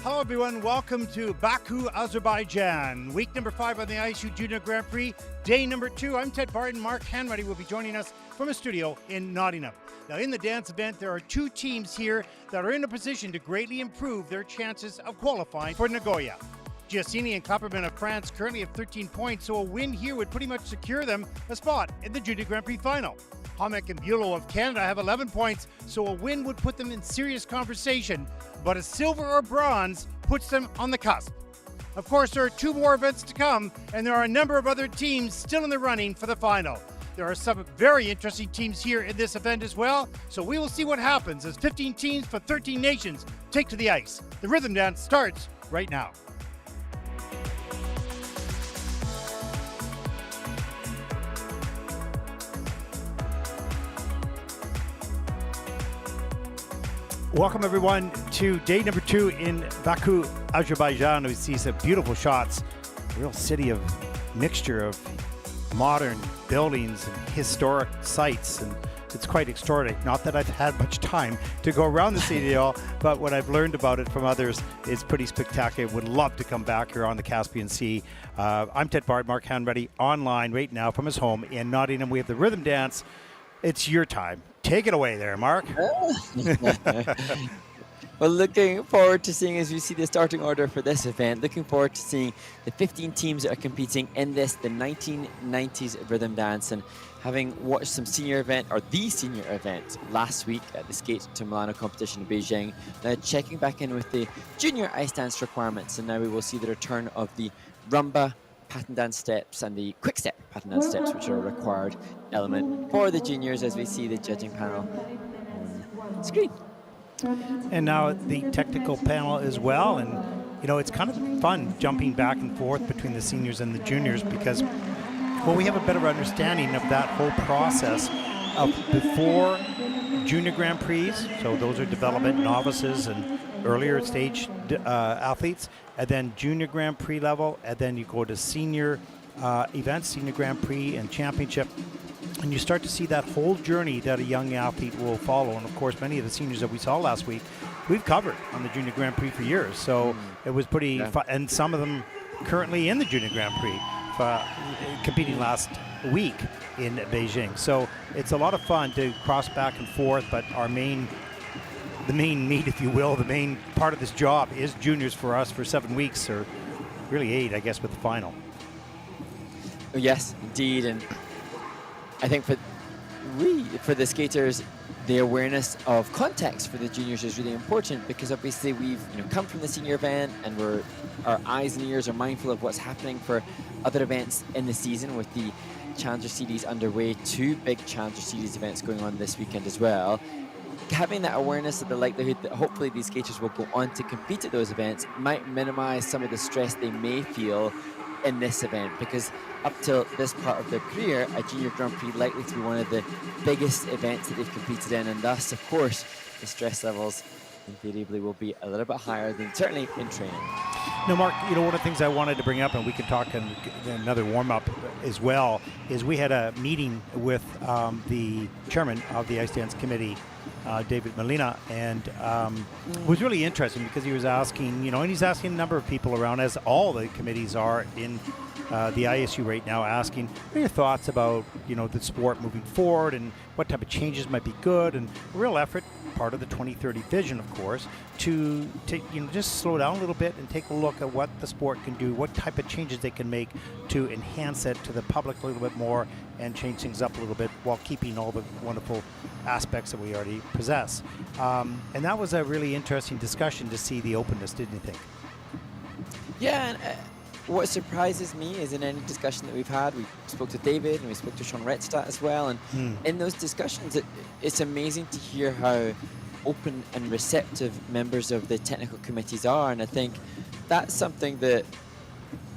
Hello everyone, welcome to Baku, Azerbaijan. Week number 5 on the ISU Junior Grand Prix, day number 2. I'm Ted Barton. Mark Hanratty will be joining us from a studio in Nottingham. Now in the dance event, there are 2 teams here that are in a position to greatly improve their chances of qualifying for Nagoya. Gianesini and Klapperman of France currently have 13 points, so a win here would pretty much secure them a spot in the Junior Grand Prix final. Homick and Buelow of Canada have 11 points, so a win would put them in serious conversation, but a silver or bronze puts them on the cusp. Of course, there are 2 more events to come, and there are a number of other teams still in the running for the final. There are some very interesting teams here in this event as well, so we will see what happens as 15 teams for 13 nations take to the ice. The rhythm dance starts right now. Welcome everyone to day number 2 in Baku, Azerbaijan. We see some beautiful shots, a real city of mixture of modern buildings and historic sites, and it's quite extraordinary. Not that I've had much time to go around the city at all, but what I've learned about it from others is pretty spectacular. Would love to come back here on the Caspian Sea. I'm Ted Bard, Mark Hanratty, online right now from his home in Nottingham. We have the rhythm dance. It's your time. Take it away there, Mark. Well, looking forward to seeing, as you see the starting order for this event, looking forward to seeing the 15 teams that are competing in this, the 1990s rhythm dance. And having watched some senior event, or the senior event, last week at the Skate to Milano competition in Beijing, now checking back in with the junior ice dance requirements. And now we will see the return of the rumba pattern dance steps and the quick step pattern dance steps, which are a required element for the juniors, as we see the judging panel on screen. And now the technical panel as well. And, you know, it's kind of fun jumping back and forth between the seniors and the juniors because, well, we have a better understanding of that whole process of before junior Grand Prix. So those are development novices and earlier stage athletes, and then junior Grand Prix level, and then you go to senior events, senior Grand Prix and championship, and you start to see that whole journey that a young athlete will follow. And of course, many of the seniors that we saw last week, we've covered on the junior Grand Prix for years, so it was pretty fun. And some of them currently in the junior Grand Prix, competing last week in Beijing. So it's a lot of fun to cross back and forth, but the main meat, if you will, the main part of this job is juniors for us for 7 weeks, or really 8, I guess, with the final. Yes, indeed. And I think for the skaters, the awareness of context for the juniors is really important, because obviously we've come from the senior event, and our eyes and ears are mindful of what's happening for other events in the season, with the Challenger Series underway, 2 big Challenger Series events going on this weekend as well. Having that awareness of the likelihood that hopefully these skaters will go on to compete at those events might minimize some of the stress they may feel in this event, because up till this part of their career, a junior Grand Prix likely to be one of the biggest events that they've competed in, and thus, of course, the stress levels invariably will be a little bit higher than certainly in training. Now, Mark, one of the things I wanted to bring up, and we can talk in another warm-up as well, is we had a meeting with the chairman of the Ice Dance Committee, David Molina, and it was really interesting because he was asking, and he's asking a number of people around, as all the committees are in the ISU right now, asking, what are your thoughts about, the sport moving forward and what type of changes might be good, and a real effort, part of the 2030 vision, of course, to just slow down a little bit and take a look at what the sport can do, what type of changes they can make to enhance it to the public a little bit more and change things up a little bit while keeping all the wonderful aspects that we already possess. And that was a really interesting discussion to see the openness, didn't you think? Yeah, and what surprises me is in any discussion that we've had, we spoke to David and we spoke to Sean Rettstadt as well, and in those discussions, it's amazing to hear how open and receptive members of the technical committees are, and I think that's something that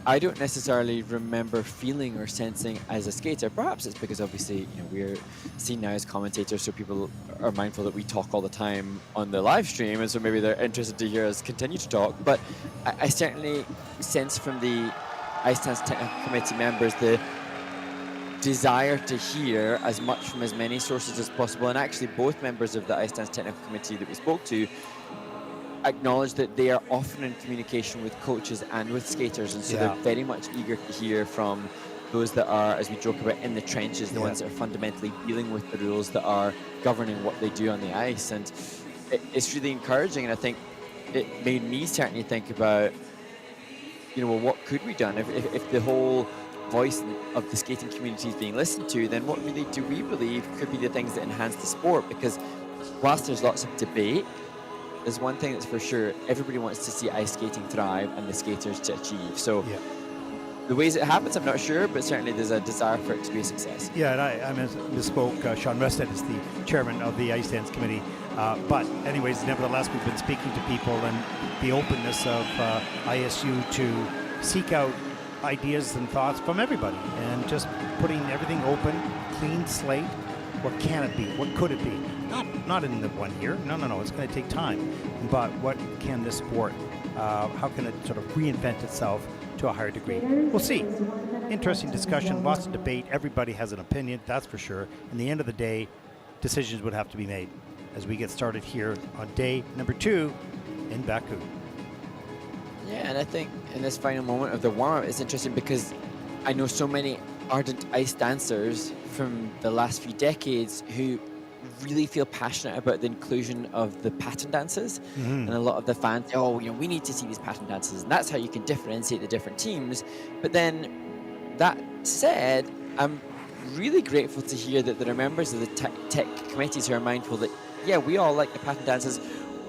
I don't necessarily remember feeling or sensing as a skater. Perhaps it's because obviously we're seen now as commentators, so people are mindful that we talk all the time on the live stream, and so maybe they're interested to hear us continue to talk. But I certainly sense from the Ice Dance Technical Committee members the desire to hear as much from as many sources as possible. And actually both members of the Ice Dance Technical Committee that we spoke to acknowledge that they are often in communication with coaches and with skaters, and so Yeah. they're very much eager to hear from those that are, as we joke about, in the trenches, the Yeah. ones that are fundamentally dealing with the rules that are governing what they do on the ice. And it's really encouraging, and I think it made me certainly think about, well, what could we done if the whole voice of the skating community is being listened to, then what really do we believe could be the things that enhance the sport? Because whilst there's lots of debate, there's one thing that's for sure: everybody wants to see ice skating thrive and the skaters to achieve. So Yeah. the ways it happens, I'm not sure, but certainly there's a desire for it to be a success. Yeah, and I misspoke. Sean Rustad is the chairman of the Ice Dance Committee. But anyways, nevertheless, we've been speaking to people, and the openness of ISU to seek out ideas and thoughts from everybody, and just putting everything open, clean slate. What can it be? What could it be? Not in the 1 year. No. It's going to take time. But what can this sport? How can it sort of reinvent itself to a higher degree? We'll see. Interesting discussion. Lots of debate. Everybody has an opinion. That's for sure. In the end of the day, decisions would have to be made as we get started here on day number 2 in Baku. Yeah, and I think in this final moment of the warm-up, it's interesting because I know so many ardent ice dancers from the last few decades who really feel passionate about the inclusion of the pattern dances. And a lot of the fans say, we need to see these pattern dances, and that's how you can differentiate the different teams. But then, that said, I'm really grateful to hear that there are members of the tech committees who are mindful that, we all like the pattern dances,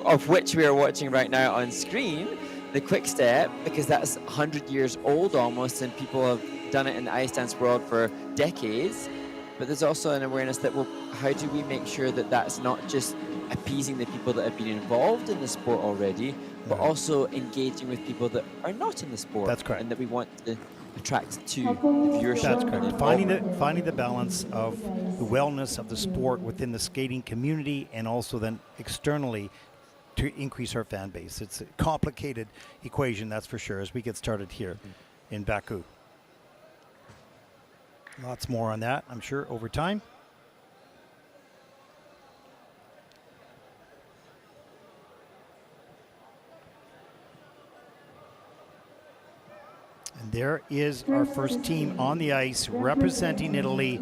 of which we are watching right now on screen, the quick step, because that's 100 years old almost, and people have done it in the ice dance world for decades. But there's also an awareness that, how do we make sure that that's not just appeasing the people that have been involved in the sport already, but also engaging with people that are not in the sport? That's correct. And that we want to attract to viewership. That's and correct. Finding the balance of the wellness of the sport within the skating community, and also then externally to increase our fan base. It's a complicated equation, that's for sure, as we get started here in Baku. Lots more on that, I'm sure, over time. And there is our first team on the ice representing Italy.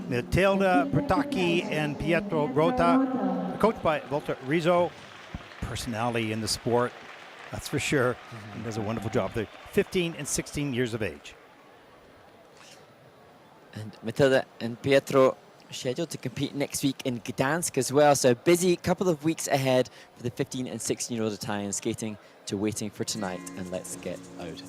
Matilda Petracchi and Pietro Rota, coached by Walter Rizzo. Personality in the sport, that's for sure. And does a wonderful job. They're 15 and 16 years of age. And Matilda and Pietro scheduled to compete next week in Gdansk as well. So a busy couple of weeks ahead for the 15 and 16-year-old Italian skating to waiting for tonight. And let's get out.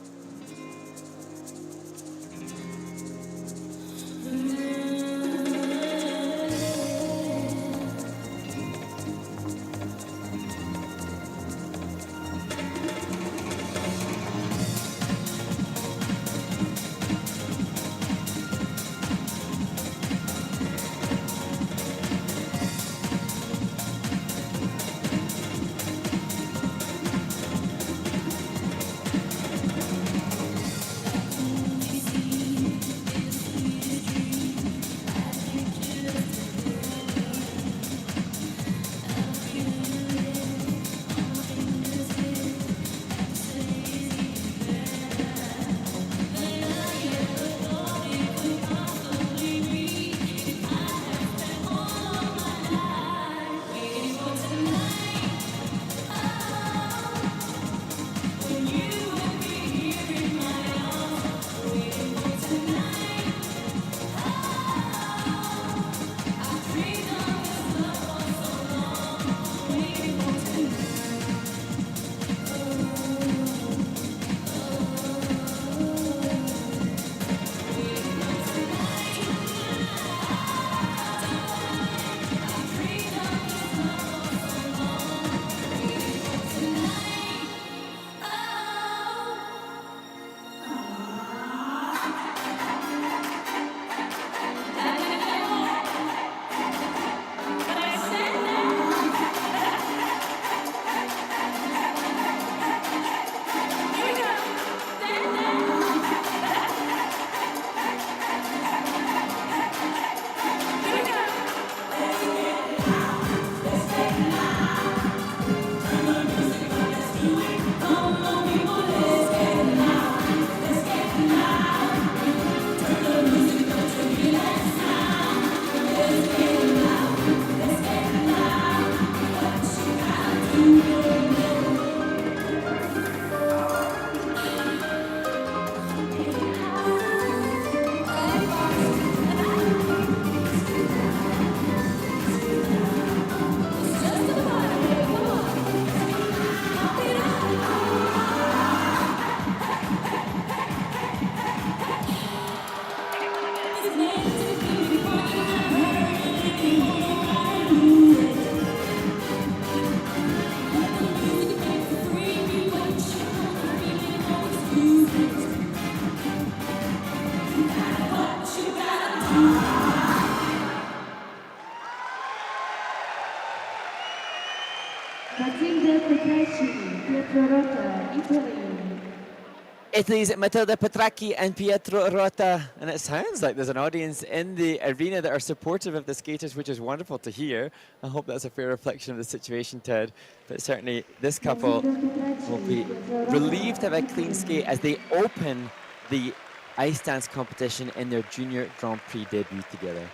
Italy's Matilda Petracchi and Pietro Rota, and it sounds like there's an audience in the arena that are supportive of the skaters, which is wonderful to hear. I hope that's a fair reflection of the situation, Ted. But certainly this couple will be relieved to have a clean skate as they open the ice dance competition in their Junior Grand Prix debut together.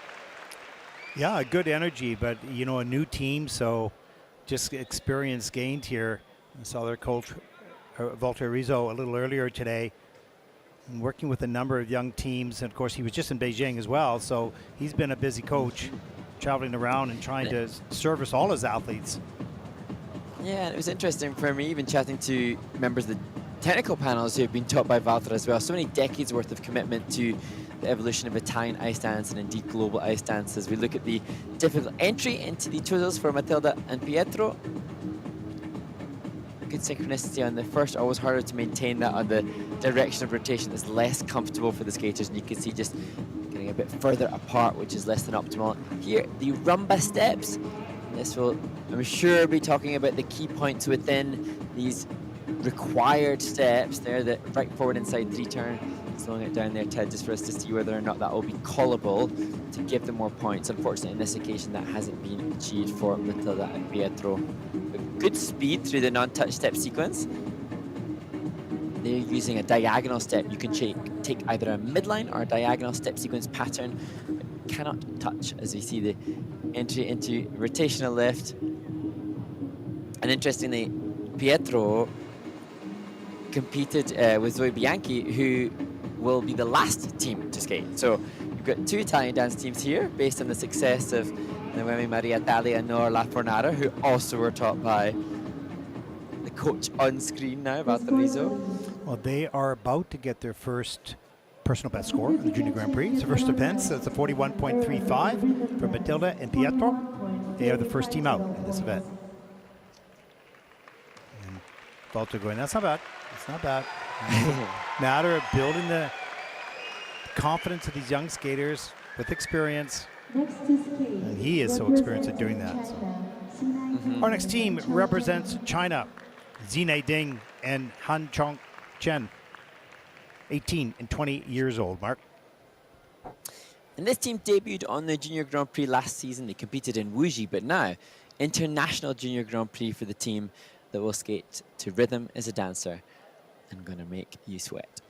Yeah, good energy, but you know, a new team, so just experience gained here. I saw their coach, Walter Rizzo, a little earlier today, and working with a number of young teams. And of course, he was just in Beijing as well, so he's been a busy coach, traveling around and trying to service all his athletes. Yeah, it was interesting for me, even chatting to members of the technical panels who have been taught by Walter as well. So many decades worth of commitment to the evolution of Italian ice dance and indeed global ice dance. As we look at the difficult entry into the twizzles for Matilda and Pietro. Good synchronicity on the first, always harder to maintain that on the direction of rotation that's less comfortable for the skaters, and you can see just getting a bit further apart, which is less than optimal. Here, the rumba steps. This will, I'm sure, be talking about the key points within these required steps there, the right forward inside 3-turn. Slowing it down there, Ted, just for us to see whether or not that will be callable to give them more points. Unfortunately, on this occasion, that hasn't been achieved for Matilda and Pietro. But good speed through the non-touch step sequence. They're using a diagonal step. You can take either a midline or a diagonal step sequence pattern, but cannot touch, as we see the entry into rotational lift. And interestingly, Pietro competed with Zoe Bianchi, who will be the last team to skate. So you've got two Italian dance teams here based on the success of Noemi Maria Tali and Nora La Fornara, who also were taught by the coach on screen now, Walter Rizzo. Well, they are about to get their first personal best score in the Junior Grand Prix. It's the first event, so it's a 41.35 for Matilda and Pietro. They are the first team out in this event. And Walter going, that's not bad. It's not bad. Matter of building the confidence of these young skaters with experience. And he is so experienced at doing that. So. Our next team represents China. Zine Ding and Han Chong Chen, 18 and 20 years old. Mark? And this team debuted on the Junior Grand Prix last season. They competed in Wuxi, but now International Junior Grand Prix for the team that will skate to Rhythm as a Dancer. I'm gonna make you sweat.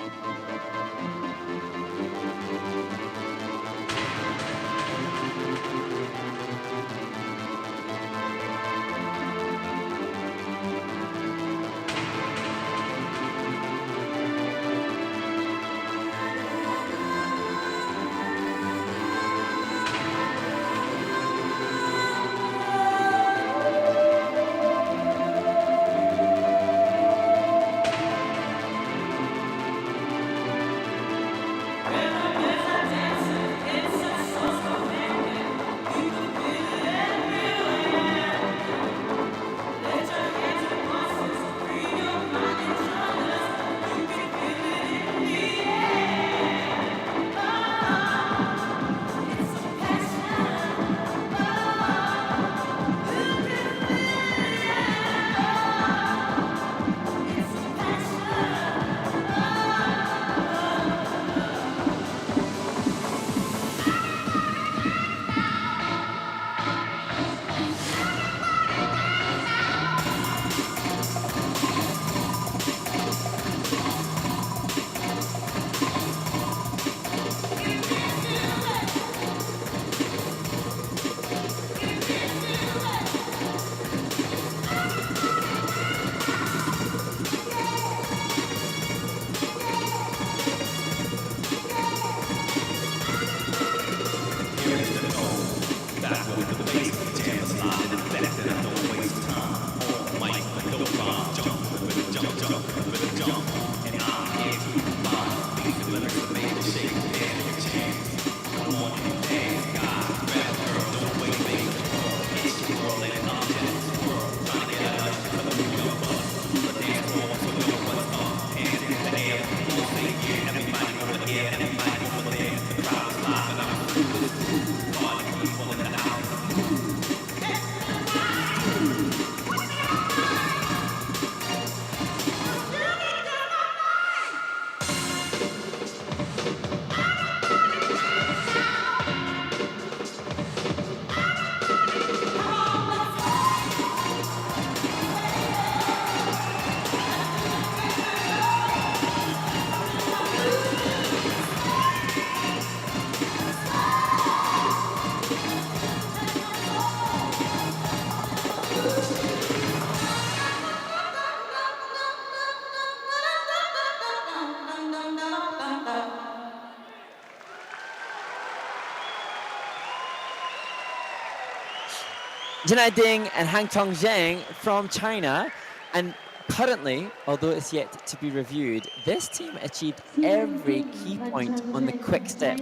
Zhenai Ding and Hangtong Zheng from China. And currently, although it's yet to be reviewed, this team achieved every key point on the quick step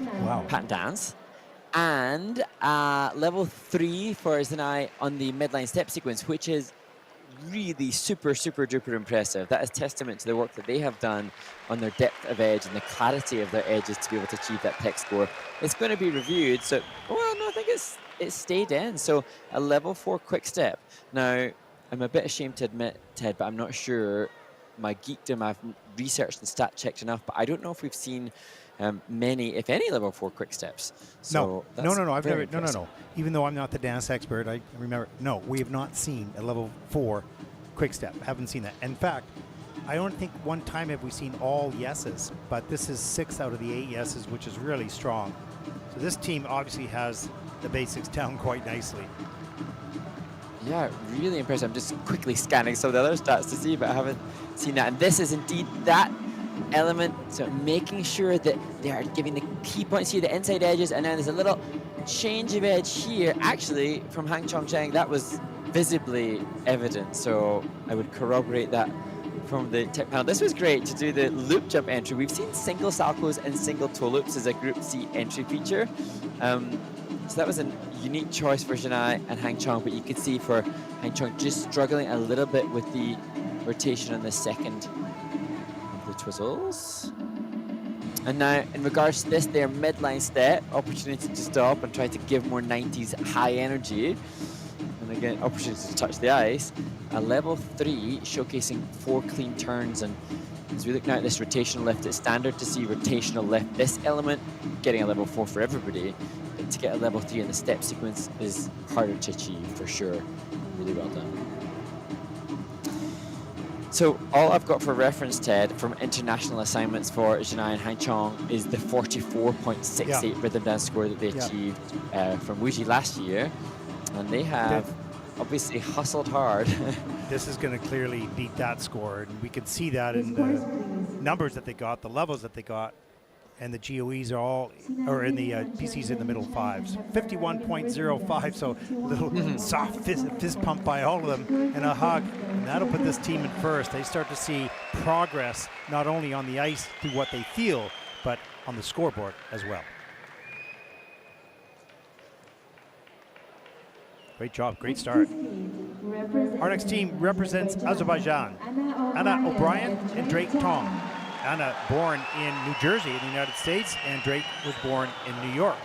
pattern dance. And level 3 for Zhenai on the midline step sequence, which is really super, super duper impressive. That is testament to the work that they have done on their depth of edge and the clarity of their edges to be able to achieve that tech score. It's going to be reviewed, so, well, no, I think it stayed in. So a level 4 quick step. Now, I'm a bit ashamed to admit, Ted, but I'm not sure. My geekdom, I've researched and stat checked enough, but I don't know if we've seen many, if any, level 4 quick steps. So no. I've never. No. Even though I'm not the dance expert, I remember. No, we have not seen a level 4 quick step. I haven't seen that. In fact, I don't think one time have we seen all yeses, but this is 6 out of the 8 yeses, which is really strong. So this team obviously has the basics down quite nicely. Yeah, really impressive. I'm just quickly scanning some of the other stats to see, but I haven't seen that. And this is indeed that element, so making sure that they are giving the key points here, the inside edges, and then there's a little change of edge here. Actually, from Hangtong Zheng, that was visibly evident, so I would corroborate that from the tech panel. This was great to do the loop jump entry. We've seen single salcos and single toe loops as a Group C entry feature. So that was a unique choice for Zhenai and Hangchong, but you could see for Hangchong just struggling a little bit with the rotation on the second of the twizzles. And now, in regards to this, their midline step, opportunity to stop and try to give more 90s high energy. And again, opportunity to touch the ice. A level 3 showcasing 4 clean turns. And as we look now at this rotational lift, it's standard to see rotational lift. This element getting a level 4 for everybody. But to get a level 3 in the step sequence is harder to achieve for sure. Really well done. So all I've got for reference, Ted, from international assignments for Zhenai and Hangchong is the 44.68 rhythm dance score that they achieved from Wuji last year. And they have obviously hustled hard. This is going to clearly beat that score. And we can see that in the numbers that they got, the levels that they got. And the GOEs are all, or in the PCs in the middle 5s. 51.05, so a little soft fist pump by all of them and a hug. And that'll put this team in first. They start to see progress, not only on the ice through what they feel, but on the scoreboard as well. Great job, great start. Our next team represents Azerbaijan. Anna Obrien and Drake Tong. Anna born in New Jersey in the United States, and Drake was born in New York.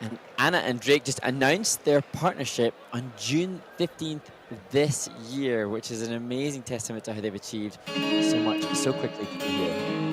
And Anna and Drake just announced their partnership on June 15th this year, which is an amazing testament to how they've achieved so much so quickly to be here.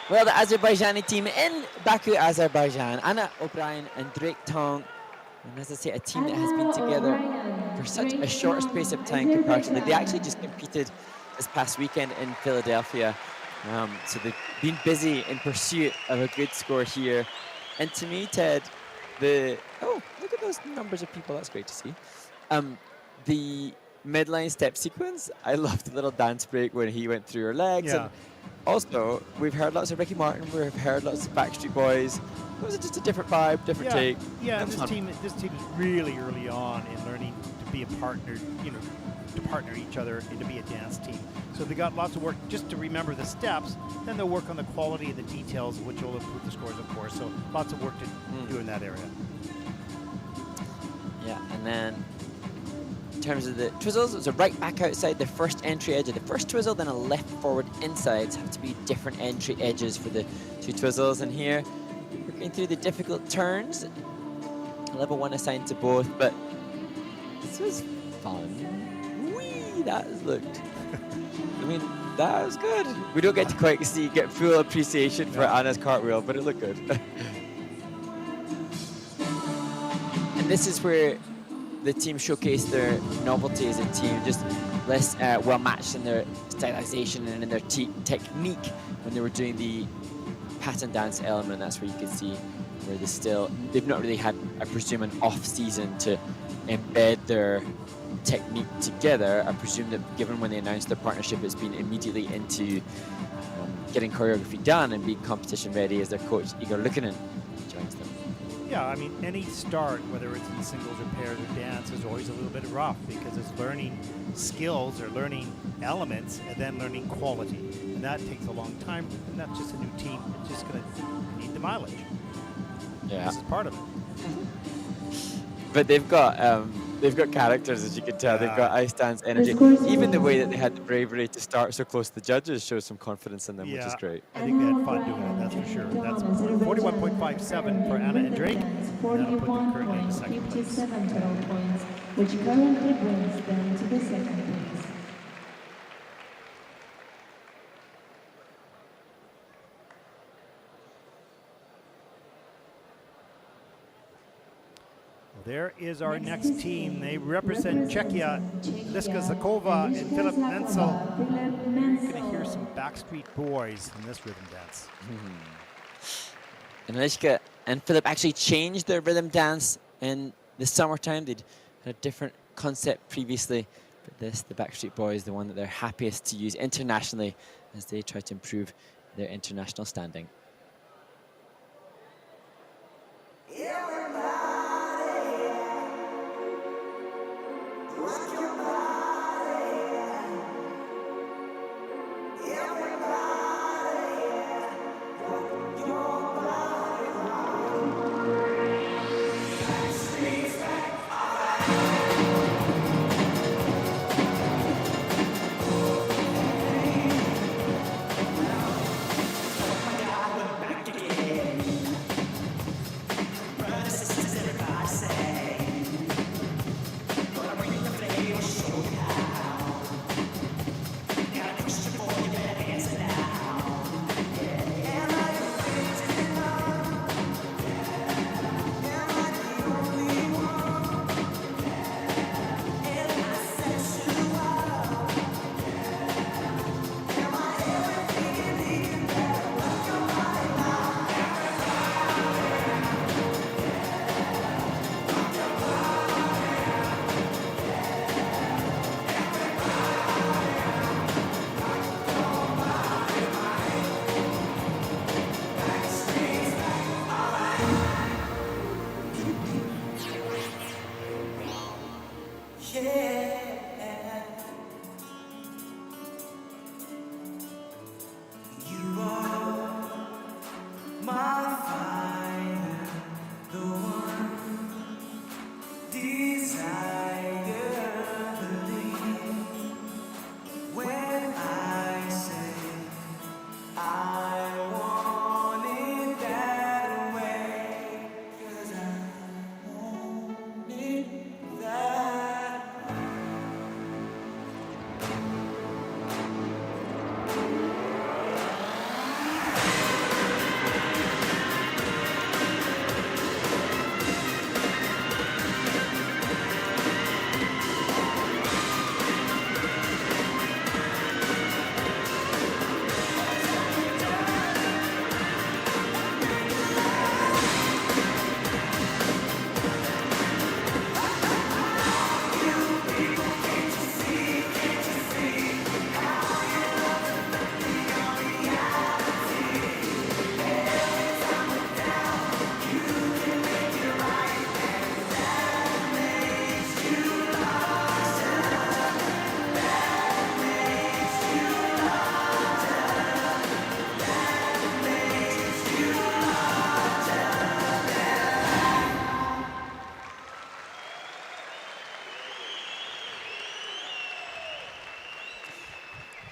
Well, the Azerbaijani team in Baku, Azerbaijan. Anna Obrien and Tong. And as I say, a team that has been together for such a short space of time comparatively. They actually just competed this past weekend in Philadelphia. So they've been busy in pursuit of a good score here. And to me, Ted, oh, look at those numbers of people. That's great to see. The midline step sequence, I loved the little dance break when he went through her legs. Yeah. And also, we've heard lots of Ricky Martin, we've heard lots of Backstreet Boys. It was just a different vibe, different take. Yeah, this team is really early on in learning to be a partner, to partner each other and to be a dance team. So they got lots of work just to remember the steps, then they'll work on the quality of the details, which will improve the scores, of course. So lots of work to do in that area. Yeah, and then in terms of the twizzles, it's a right back outside the first entry edge of the first twizzle, then a left forward inside. So have to be different entry edges for the two twizzles. And here, we're going through the difficult turns. Level 1 assigned to both, but this was fun. Whee, that looked. I mean, that was good. We don't get to quite get full appreciation for Anna's cartwheel, but it looked good. And this is where the team showcased their novelty as a team, just less well matched in their stylization and in their technique when they were doing the pattern dance element. That's where you can see where they've not really had, I presume, an off season to embed their technique together. I presume that given when they announced their partnership, it's been immediately into getting choreography done and being competition ready as their coach Igor Lukinen joins them. Yeah, I mean, any start, whether it's in singles or pairs or dance, is always a little bit rough because it's learning skills or learning elements and then learning quality. And that takes a long time, and that's just a new team. It's just going to need the mileage. Yeah. This is part of it. But they've got characters, as you can tell. They've got ice dance energy. Even the way that they had the bravery to start so close to the judges shows some confidence in them, which is great. I think they had fun doing it, that's for sure. That's 41.57 for Anna and Drake. That'll put them currently in the second place. 57 total points, which currently brings them to the second place. There is our next team. They represent Czechia, Liska Zakova and Philip Mencl. You're going to hear some Backstreet Boys in this rhythm dance. And Liska and Philip actually changed their rhythm dance in the summertime. They'd had a different concept previously, but the Backstreet Boys, the one that they're happiest to use internationally as they try to improve their international standing.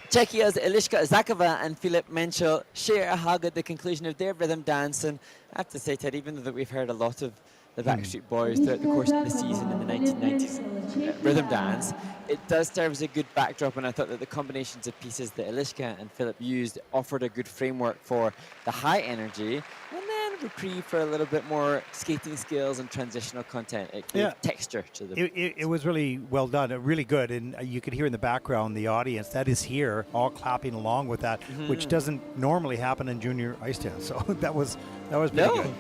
Czechia's Eliška Zakova and Mencl share a hug at the conclusion of their rhythm dance. And I have to say, Ted, even though we've heard a lot of the Backstreet Boys throughout the course of the season in the 1990s rhythm dance, it does serve as a good backdrop, and I thought that the combinations of pieces that Eliška and Philip used offered a good framework for the high energy, and then reprieve for a little bit more skating skills and transitional content. It gave texture to the... It was really well done, really good, and you could hear in the background the audience that is here all clapping along with that, which doesn't normally happen in junior ice dance. So that was pretty good.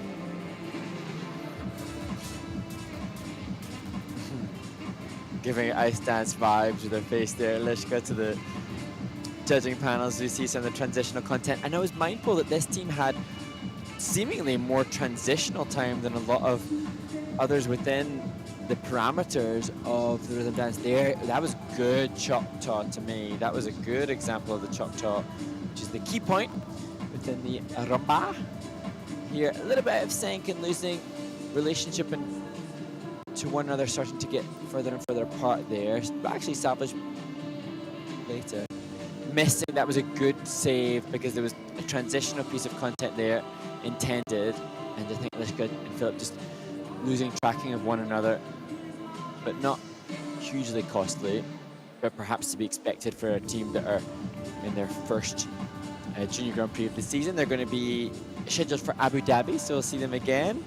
Giving ice dance vibes with their face there, Eliška, to the judging panels. We see some of the transitional content. And I was mindful that this team had seemingly more transitional time than a lot of others within the parameters of the rhythm dance there. That was good Choctaw to me. That was a good example of the Choctaw, which is the key point within the rumba. Here, a little bit of sync and losing relationship and to one another, starting to get further and further apart there, but actually salvaged later. Missing, that was a good save because there was a transitional piece of content there intended, and I think Eliška and Philip just losing tracking of one another, but not hugely costly, but perhaps to be expected for a team that are in their first Junior Grand Prix of the season. They're going to be scheduled for Abu Dhabi, so we'll see them again.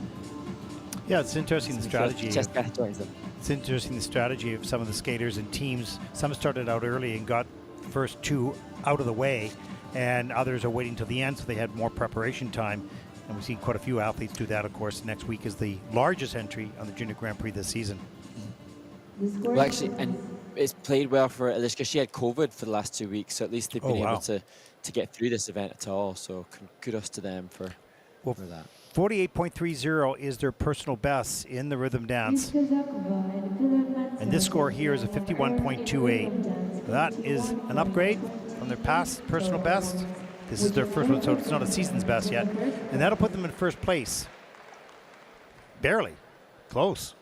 Yeah, it's interesting the strategy. It's interesting the strategy of some of the skaters and teams. Some started out early and got the first two out of the way, and others are waiting till the end, so they had more preparation time. And we've seen quite a few athletes do that. Of course, next week is the largest entry on the Junior Grand Prix this season. Well, actually, and it's played well for Eliška. She had COVID for the last 2 weeks, so at least they've been able to get through this event at all. So kudos to them for that. 48.30 is their personal best in the rhythm dance. And this score here is a 51.28. That is an upgrade from their past personal best. This is their first one, so it's not a season's best yet. And that'll put them in first place. Barely. Close.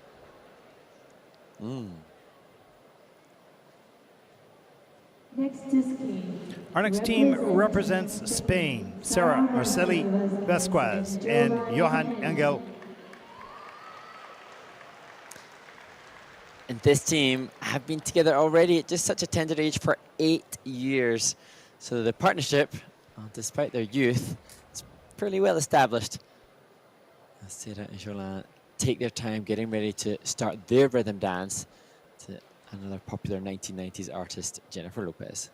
Our next team represents Spain. Sarah Marcilly, Vazquez, and Johan Engel. And this team have been together already at just such a tender age for 8 years. So the partnership, despite their youth, is fairly well established. Sarah and Johan take their time getting ready to start their rhythm dance to another popular 1990s artist, Jennifer Lopez.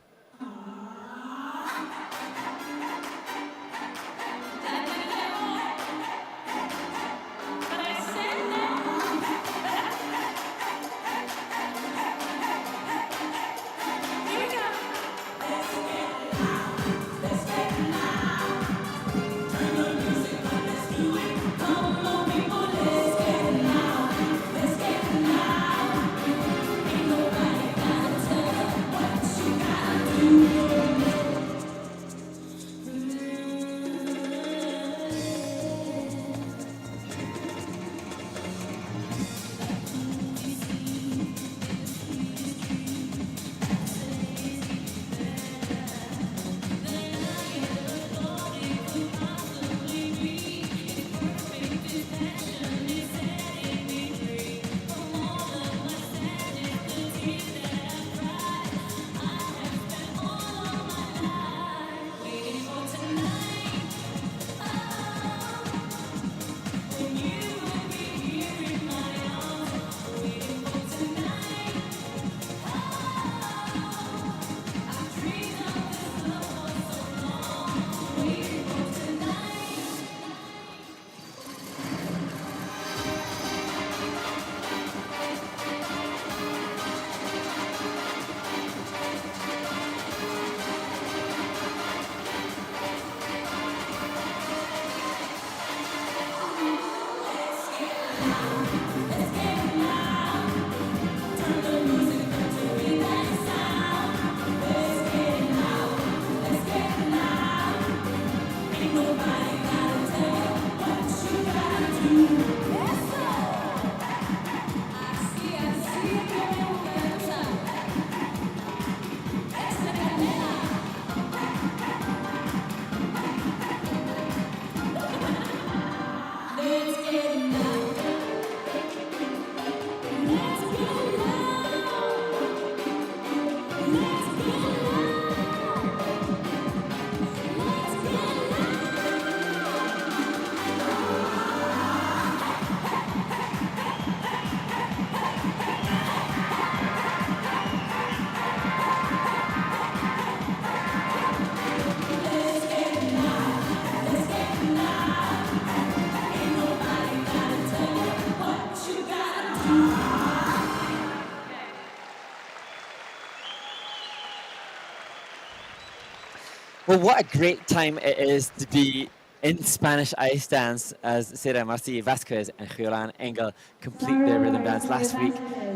Well, what a great time it is to be in Spanish ice dance as Sarah Marcilly, Vazquez, and Calhoun Engel complete their rhythm dance. Last week,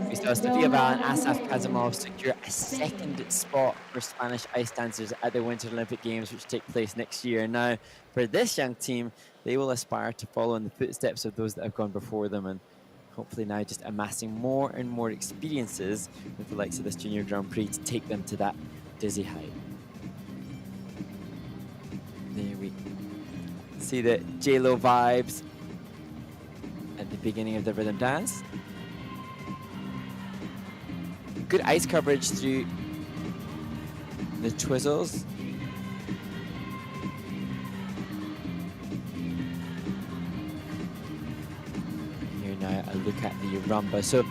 we saw Sofia Val and Asaf Kazimov secure a second spot for Spanish ice dancers at the Winter Olympic Games, which take place next year. Now, for this young team, they will aspire to follow in the footsteps of those that have gone before them, and hopefully now just amassing more and more experiences with the likes of this Junior Grand Prix to take them to that dizzy height. There we see the J-Lo vibes at the beginning of the rhythm dance. Good ice coverage through the twizzles. Here now a look at the rumba. So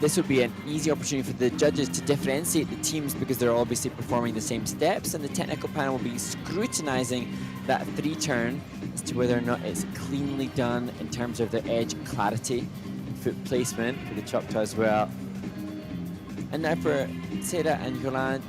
this would be an easy opportunity for the judges to differentiate the teams because they're obviously performing the same steps, and the technical panel will be scrutinizing that 3-turn as to whether or not it's cleanly done in terms of the edge clarity and foot placement for the Choctaw as well. And now for Sarah and Yolande,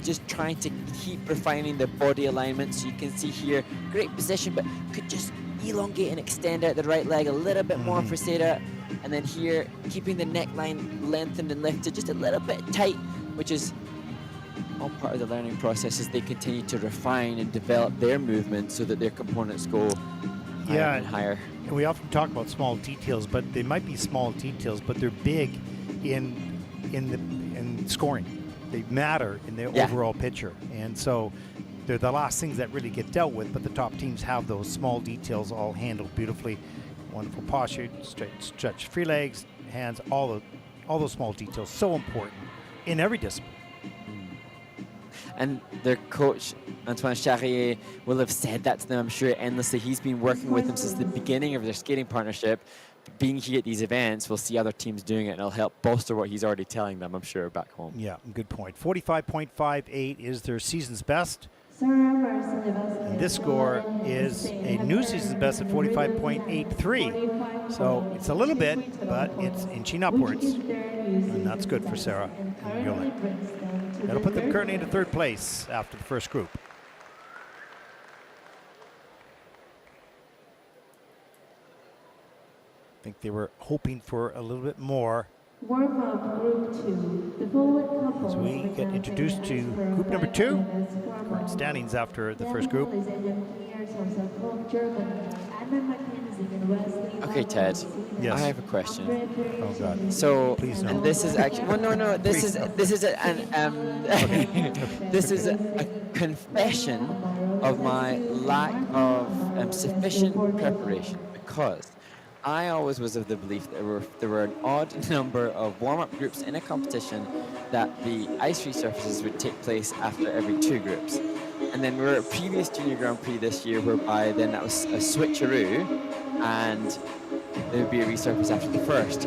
just trying to keep refining the body alignment. So you can see here, great position, but could just elongate and extend out the right leg a little bit more for Sarah. And then here, keeping the neckline lengthened and lifted just a little bit tight, which is all part of the learning process as they continue to refine and develop their movement so that their components go higher and higher. And we often talk about small details, but they might be small details, but they're big in scoring. They matter in the overall picture. And so they're the last things that really get dealt with, but the top teams have those small details all handled beautifully. Wonderful posture, stretch free legs, hands, all those small details, so important in every discipline. And their coach, Antoine Charrier, will have said that to them, I'm sure, endlessly. He's been working with them since the beginning of their skating partnership. Being here at these events, we'll see other teams doing it, and it'll help bolster what he's already telling them, I'm sure, back home. Yeah, good point. 45.58 is their season's best. And this score is a new season's best at 45.83. So it's a little bit, but it's inching upwards. And that's good for Sarah and Yolande. That'll put them currently into third place after the first group. I think they were hoping for a little bit more. Warm-up group 2. The forward couple. As we get introduced to group number 2, current standings after the first group. Okay, Ted. Yes. I have a question. Oh God. So, please no. And this is actually no. This is a confession of my lack of sufficient preparation, because I always was of the belief that there were an odd number of warm-up groups in a competition, that the ice resurfaces would take place after every 2 groups. And then we were at a previous Junior Grand Prix this year whereby then that was a switcheroo, and there would be a resurface after the first.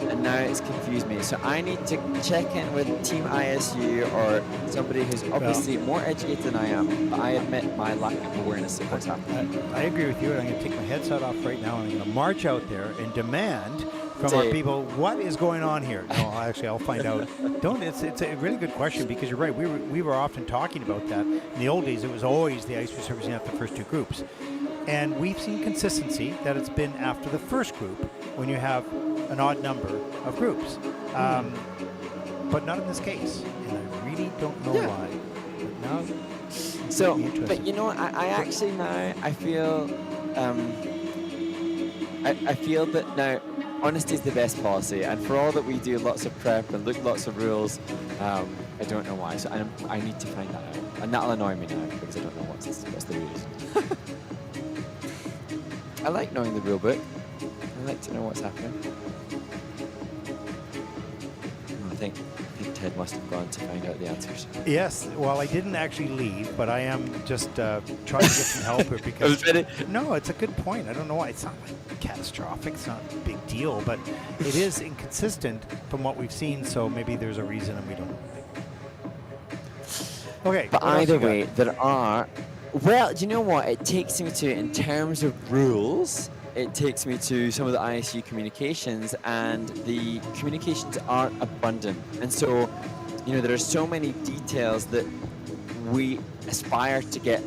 And now it's confused me. So I need to check in with Team ISU or somebody who's obviously more educated than I am. But I admit my lack of awareness of what's happening. I agree with you, and I'm going to take my headset off right now, and I'm going to march out there and demand from our people, what is going on here? No, actually, I'll find out. It's a really good question, because you're right. We were often talking about that. In the old days, it was always the ice resurfacing after the first 2 groups. And we've seen consistency that it's been after the first group when you have an odd number of groups. But not in this case. And I really don't know why. But now, so, but you know, I actually now, I feel that now honesty is the best policy, and for all that we do lots of prep and look lots of rules, I don't know why. So I need to find that out. And that'll annoy me now, because I don't know what's the rules. I like knowing the rule book. I like to know what's happening. I think Ted must have gone to find out the answers. Yes, well, I didn't actually leave, but I am just trying to get some help here, because no, it's a good point. I don't know why. It's not like catastrophic. It's not a big deal, but it is inconsistent from what we've seen, so maybe there's a reason and we don't know. Okay. But either way, there are... Well, do you know what? It takes me to, in terms of rules, it takes me to some of the ISU communications, and the communications are abundant. And so, you know, there are so many details that we aspire to get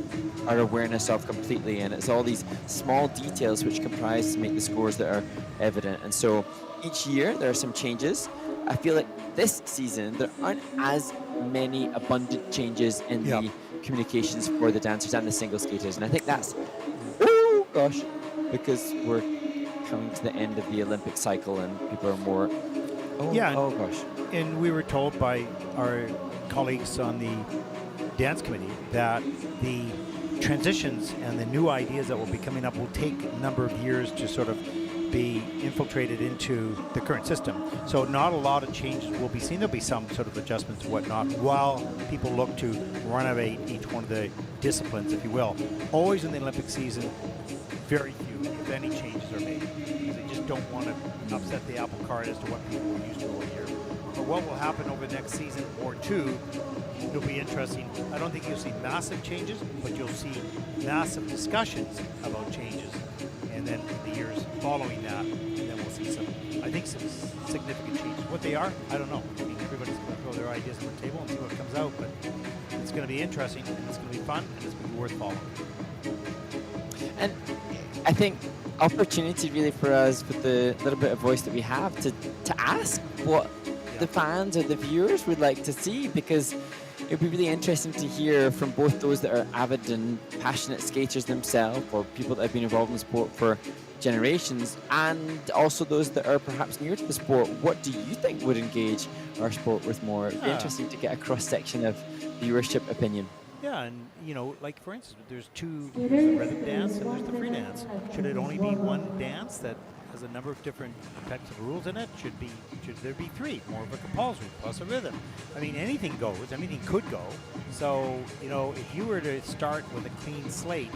our awareness of completely, and it's all these small details which comprise to make the scores that are evident. And so each year there are some changes. I feel like this season there aren't as many abundant changes in the communications for the dancers and the single skaters, and I think that's, oh gosh, because we're coming to the end of the Olympic cycle and people are more, oh gosh. And we were told by our colleagues on the dance committee that the transitions and the new ideas that will be coming up will take a number of years to sort of be infiltrated into the current system. So not a lot of changes will be seen. There'll be some sort of adjustments and whatnot while people look to renovate each one of the disciplines, if you will. Always in the Olympic season, very few, if any, changes are made, because they just don't want to upset the apple cart as to what people were used to all year. But what will happen over the next season or two, it'll be interesting. I don't think you'll see massive changes, but you'll see massive discussions about changes. And then in the years following that, then we'll see some, I think, some significant changes. What they are, I don't know. I mean, everybody's going to throw their ideas on the table and see what comes out, but it's going to be interesting, and it's going to be fun, and it's going to be worth following. And I think opportunity really for us with the little bit of voice that we have to ask what the fans or the viewers would like to see, because it would be really interesting to hear from both those that are avid and passionate skaters themselves, or people that have been involved in the sport for generations, and also those that are perhaps newer to the sport. What do you think would engage our sport with more? It'd be interesting to get a cross-section of viewership opinion. Yeah, and you know, like for instance, there's the rhythm dance and there's the free dance. Should it only be one dance that has a number of different types of rules in it? Should there be three, more of a compulsory plus a rhythm? I mean, anything goes, anything could go. So, you know, if you were to start with a clean slate,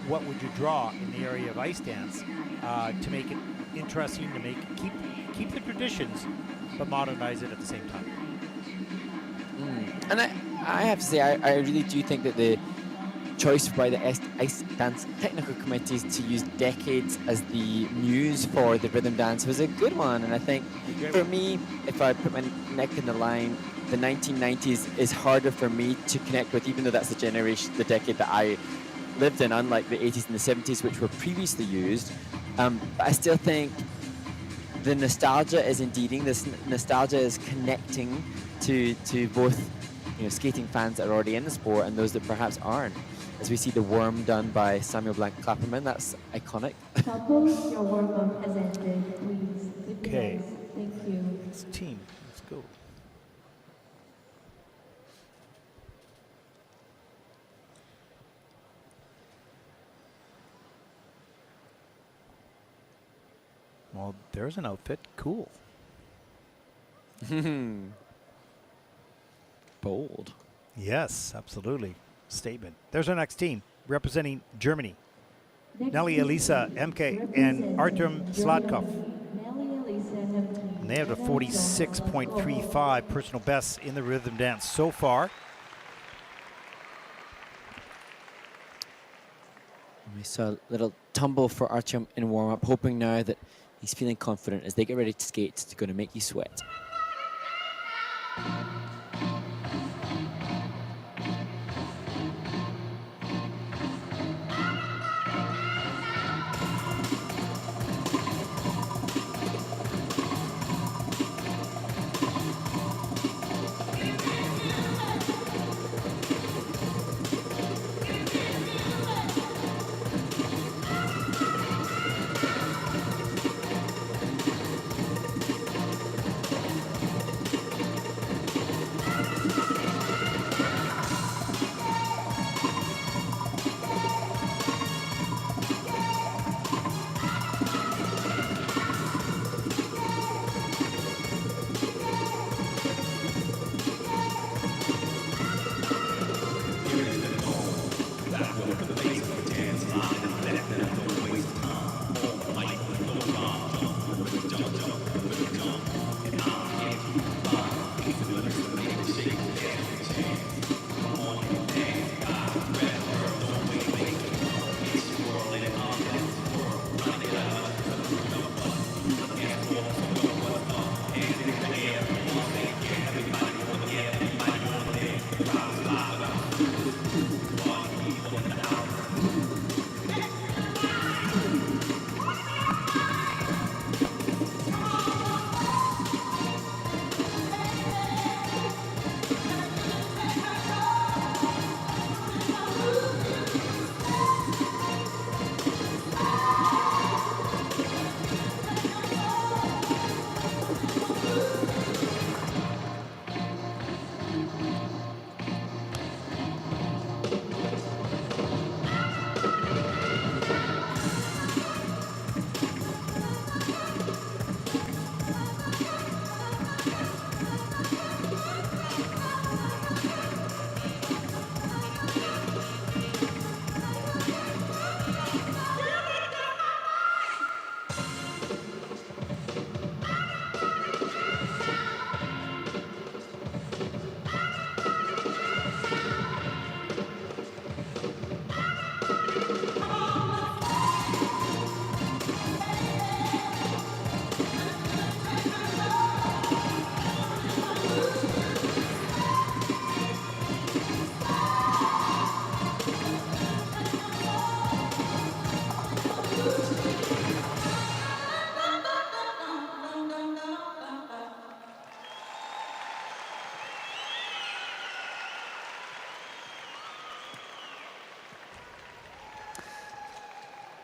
what would you draw in the area of ice dance to make it interesting, to make keep the traditions, but modernize it at the same time? And I have to say, I really do think that the choice by the Ice Dance Technical Committees to use decades as the muse for the rhythm dance was a good one. And I think for me, if I put my neck in the line, the 1990s is harder for me to connect with, even though that's the decade that I lived in, unlike the 80s and the 70s, which were previously used. But I still think the nostalgia is endearing. This nostalgia is connecting to both, you know, skating fans that are already in the sport and those that perhaps aren't. As we see the worm done by Samuel Blanc Clapperman, that's iconic. Couples, your warm-up has ended. Please. Okay. Thank you. It's team. Let's go. Well, there's an outfit. Cool. Bold. Yes, absolutely. Statement. There's our next team representing Germany. Next Nelly team Elisa Hemcke and Artem Sladkov. Nelly Elisa Hemcke. And they have a 46.35 personal best in the rhythm dance so far. We saw a little tumble for Artyom in warm-up, hoping now that he's feeling confident as they get ready to skate. It's going to make you sweat.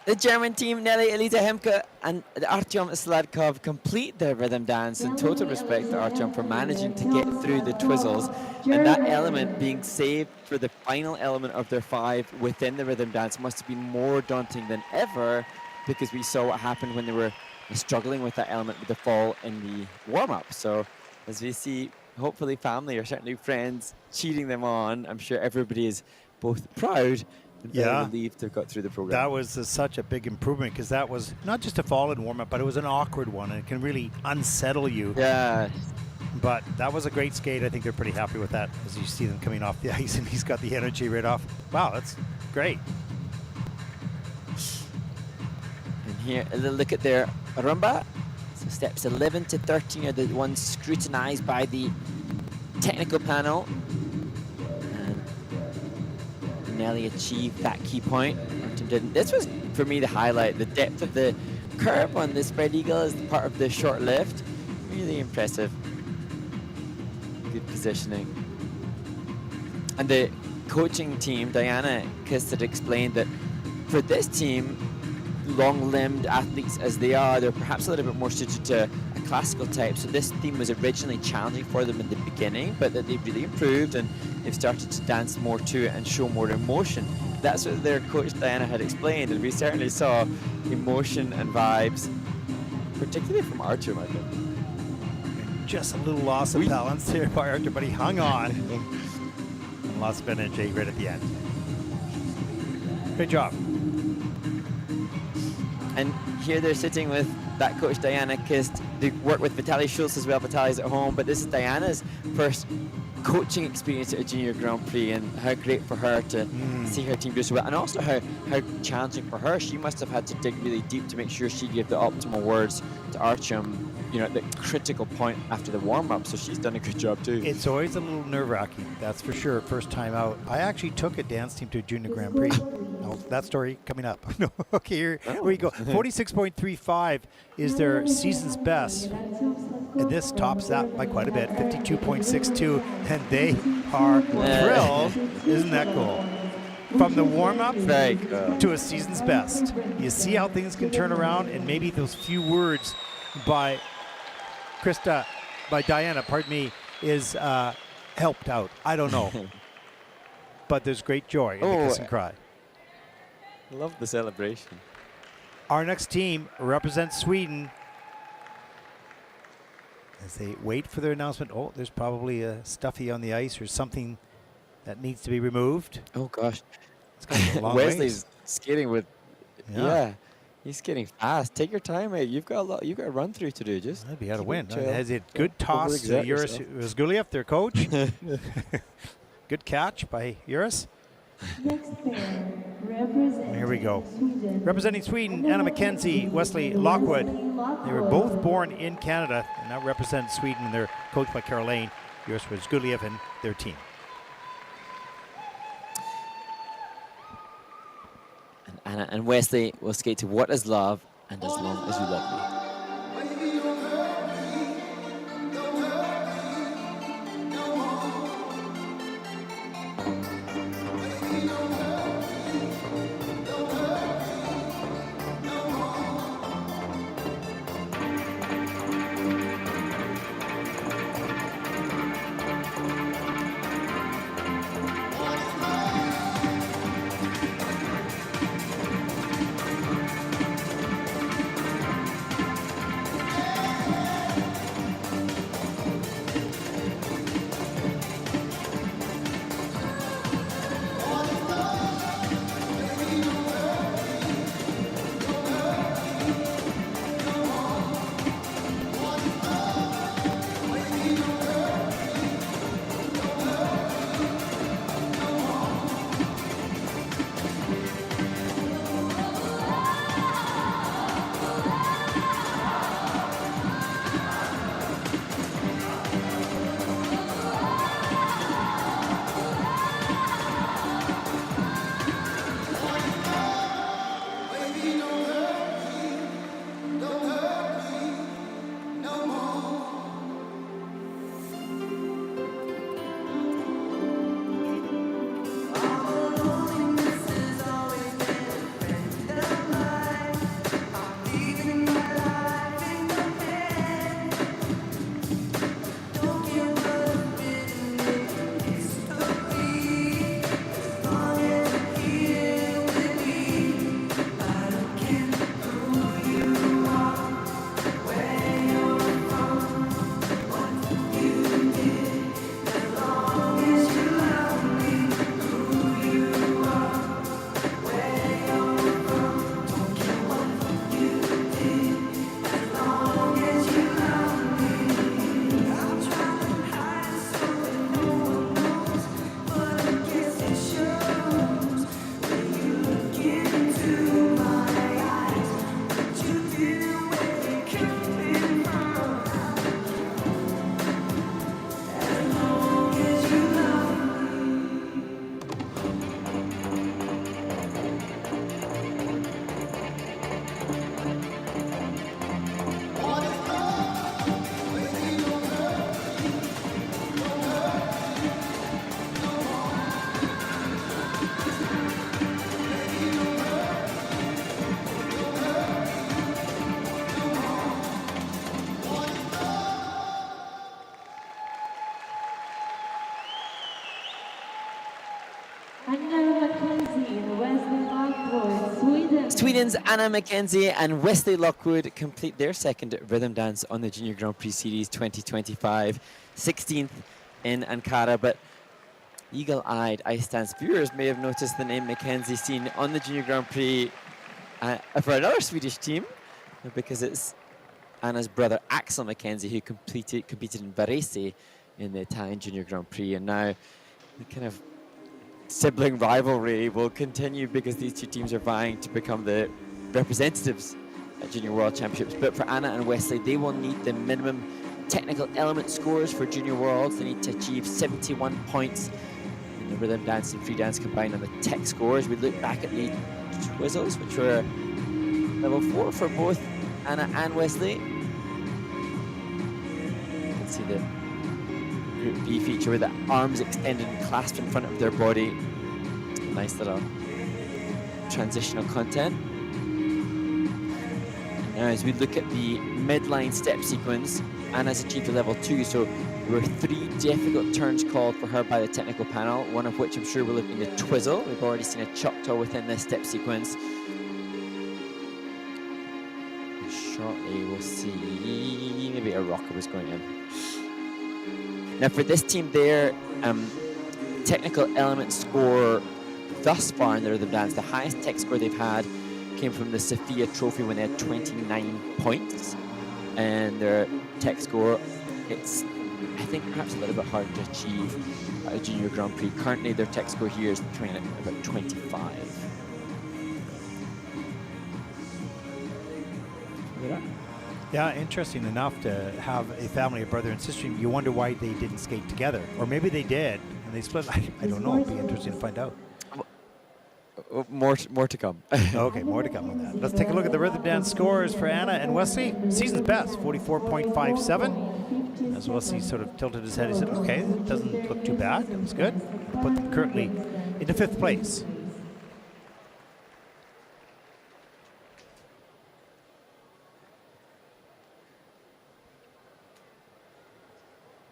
The German team, Nelly, Elisa Hemcke, and Artyom Sladkov complete their rhythm dance. And total respect to Artyom for managing to get through the twizzles. And that element being saved for the final element of their 5 within the rhythm dance must have been more daunting than ever, because we saw what happened when they were struggling with that element with the fall in the warm-up. So as we see, hopefully family or certainly friends cheering them on, I'm sure everybody is both proud and very relieved to have got through the program. That was such a big improvement, because that was not just a fall in warm-up, but it was an awkward one, and it can really unsettle you. Yeah. But that was a great skate. I think they're pretty happy with that, as you see them coming off the ice, and he's got the energy right off. Wow, that's great. And here, a little look at their rumba. So steps 11 to 13 are the ones scrutinized by the technical panel. Nelly achieved that key point. Artyom didn't. This was, for me, the highlight. The depth of the curve on the spread eagle as part of the short lift. Really impressive. Good positioning. And the coaching team, Diana Kist, had explained that for this team, long-limbed athletes as they are, they're perhaps a little bit more suited to a classical type. So this theme was originally challenging for them in the beginning, but that they've really improved and they've started to dance more to it and show more emotion. That's what their coach Diana had explained, and we certainly saw emotion and vibes, particularly from Artyom, I think. Just a little loss of balance there by Artyom, but he hung on. And lots of energy right at the end. Good job. And here they're sitting with that coach Diana Kist. They work with Vitaly Schultz as well. Vitaly's at home, but this is Diana's first coaching experience at a junior Grand Prix, and how great for her to see her team do so well, and also how challenging for her. She must have had to dig really deep to make sure she gave the optimal words to Artyom, you know, at the critical point after the warm-up. So she's done a good job too. It's always a little nerve-wracking, that's for sure. First time out. I actually took a dance team to a junior Grand Prix. No, that story coming up. No, okay, here we go. 46.35 is their season's best. And this tops that by quite a bit, 52.62, and they are thrilled. Isn't that cool? From the warm-up to a season's best. You see how things can turn around, and maybe those few words by Diana, pardon me, is helped out. I don't know. But there's great joy in the kiss and cry. Love the celebration. Our next team represents Sweden. As they wait for their announcement, oh, there's probably a stuffy on the ice or something that needs to be removed. Oh gosh, Wesley's skating with, he's skating fast. Take your time, mate. You've got a lot. You've got a run through to do. Just maybe had a win. Has it good toss to Yuris Vazquez, their coach. Good catch by Yuris. Here we go. Representing Sweden, Anna Mackenzie, Wesley Lockwood. They were both born in Canada and now represent Sweden, and they're coached by Caroline Yuris Vazquez and their team. And Anna and Wesley will skate to What Is Love and As Long As You Love Me. Anna Mackenzie and Wesley Lockwood, Sweden. Sweden's Anna Mackenzie and Wesley Lockwood complete their second rhythm dance on the Junior Grand Prix Series 2025, 16th in Ankara. But eagle-eyed ice dance viewers may have noticed the name Mackenzie seen on the Junior Grand Prix for another Swedish team, because it's Anna's brother Axel Mackenzie who competed in Varese in the Italian Junior Grand Prix, and now the kind of sibling rivalry will continue because these two teams are vying to become the representatives at Junior World Championships. But for Anna and Wesley, they will need the minimum technical element scores for Junior Worlds. They need to achieve 71 points in the rhythm dance and free dance combined on the tech scores. We look back at the twizzles, which were level 4 for both Anna and Wesley. You can see the Group B feature with the arms extended and clasped in front of their body. Nice little transitional content. Now as we look at the midline step sequence, Anna's achieved a level 2, so there were 3 difficult turns called for her by the technical panel, one of which I'm sure will have been the twizzle. We've already seen a Choctaw within this step sequence. Shortly we'll see maybe a rocker was going in. Now for this team, their technical element score thus far in the rhythm dance, the highest tech score they've had came from the Sophia Trophy when they had 29 points. And their tech score, it's, I think, perhaps a little bit harder to achieve at a Junior Grand Prix. Currently their tech score here is coming in at about 25. Yeah, interesting enough to have a family of brother and sister. You wonder why they didn't skate together. Or maybe they did, and they split. I don't know. It'd be interesting to find out. More to come. Okay, more to come on that. Let's take a look at the rhythm dance scores for Anna and Wesley. Season's best, 44.57. As Wesley sort of tilted his head, he said, okay, it doesn't look too bad. That was good. Put them currently into 5th place.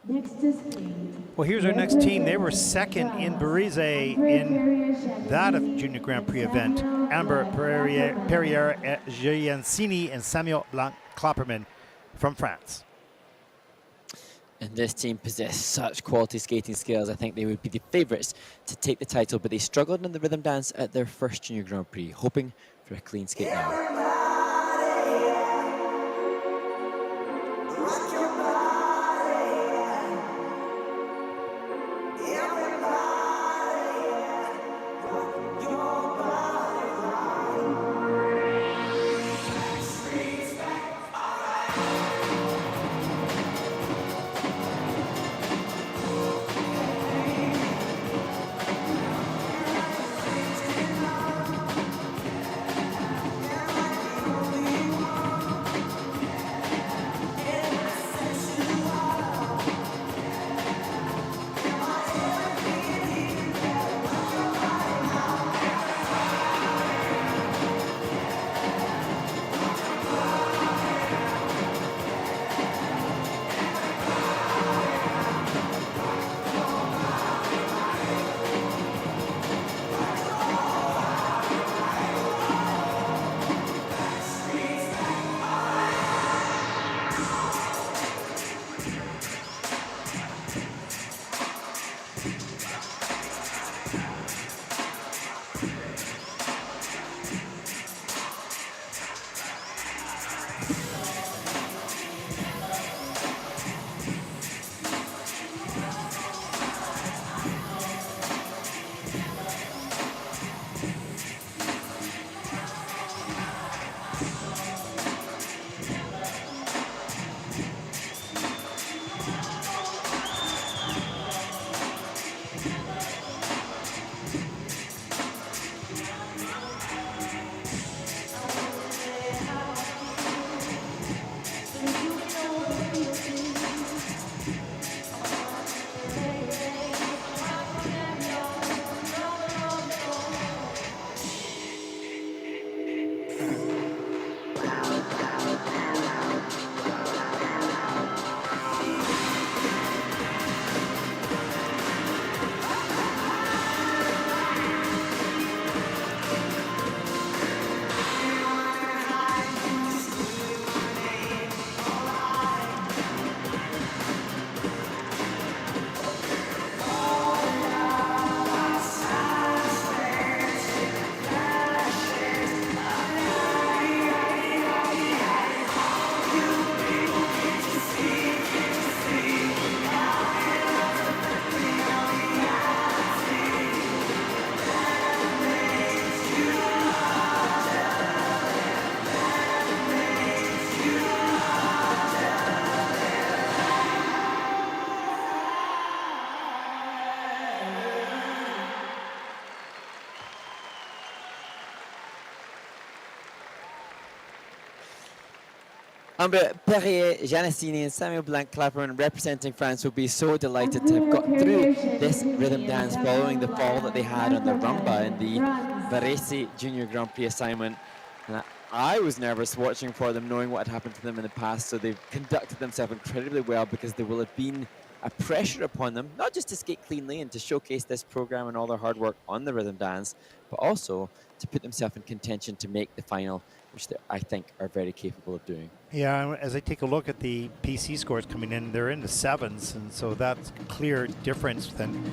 Next is Kate. Well, here's our next team. They were second in Varese in that Junior Grand Prix event. Amber, Perrier, Gianesini, and Samuel Blanc Klopperman from France. And this team possessed such quality skating skills. I think they would be the favourites to take the title, but they struggled in the rhythm dance at their first Junior Grand Prix, hoping for a clean skate now. Perrier, Gianesini, and Samuel Blanc Clapperman representing France will be so delighted to have got through this rhythm dance following the fall that they had on the rumba in the Varese Junior Grand Prix assignment. And I was nervous watching for them, knowing what had happened to them in the past, so they've conducted themselves incredibly well because there will have been a pressure upon them, not just to skate cleanly and to showcase this program and all their hard work on the rhythm dance, but also to put themselves in contention to make the final, which I think are very capable of doing. Yeah, as I take a look at the PC scores coming in, they're in the 7s, and so that's a clear difference than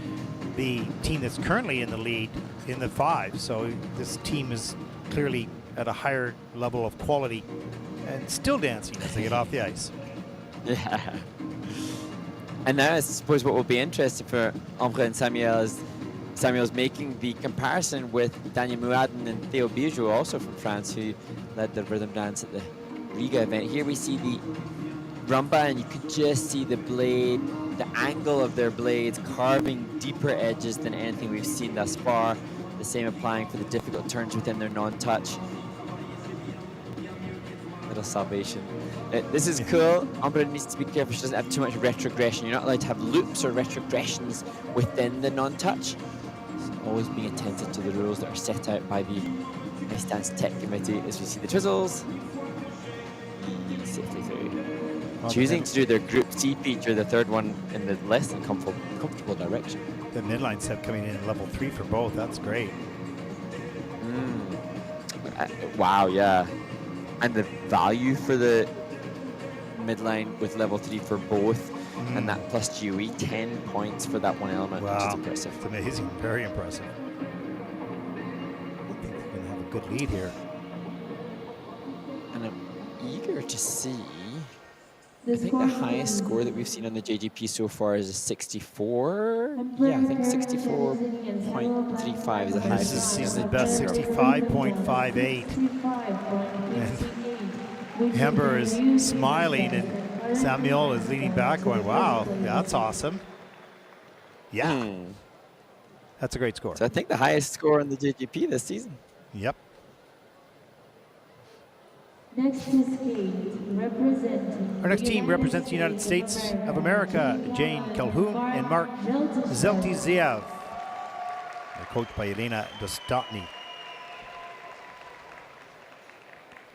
the team that's currently in the lead in the 5. So this team is clearly at a higher level of quality and still dancing as they get off the ice. Yeah. And now I suppose what will be interesting for Obrien and Samuel is Samuel's making the comparison with Daniel Mouadin and Theo Bijou, also from France, who led the rhythm dance at the Riga event. Here we see the rumba, and you could just see the blade, the angle of their blades carving deeper edges than anything we've seen thus far. The same applying for the difficult turns within their non-touch. Little salvation. This is cool. Umbra needs to be careful she doesn't have too much retrogression. You're not allowed to have loops or retrogressions within the non-touch. So always being attentive to the rules that are set out by the Ice Dance Tech Committee as we see the twizzles. Safely through. Choosing to do their Group C feature, the third one, in the less than comfortable direction. The midline set coming in at level 3 for both. That's great. Wow, yeah. And the value for the midline with level 3 for both, and that plus GOE, 10 points for that one element, wow, which is impressive. It's amazing, very impressive. I think they're going to have a good lead here. And I'm eager to see. I think the highest score that we've seen on the JGP so far is a 64. Yeah, I think 64.35 is the highest. This is season's best, 65.58. And Hember is smiling, and Samuel is leaning back going, wow, that's awesome. Yeah, that's a great score. So I think the highest score on the JGP this season. Yep. Next to skate, representing Our next team represents the United States of America, Jane Calhoun and Mark Zheltyshev. They're coached by Elena Dostotny.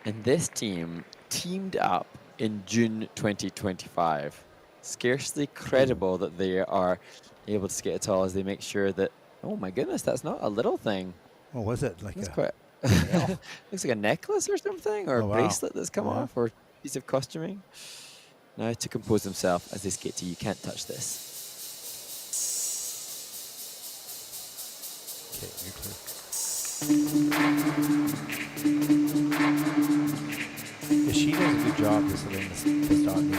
And this team teamed up in June 2025. Scarcely credible that they are able to skate at all as they make sure that, oh my goodness, that's not a little thing. What was it? Like that's quite, looks like a necklace or something, or a bracelet that's come off, or a piece of costuming. Now to compose themselves as they skate to You Can't Touch This. Okay, you're clear. Yeah, she does a good job, this Elena Dostotny.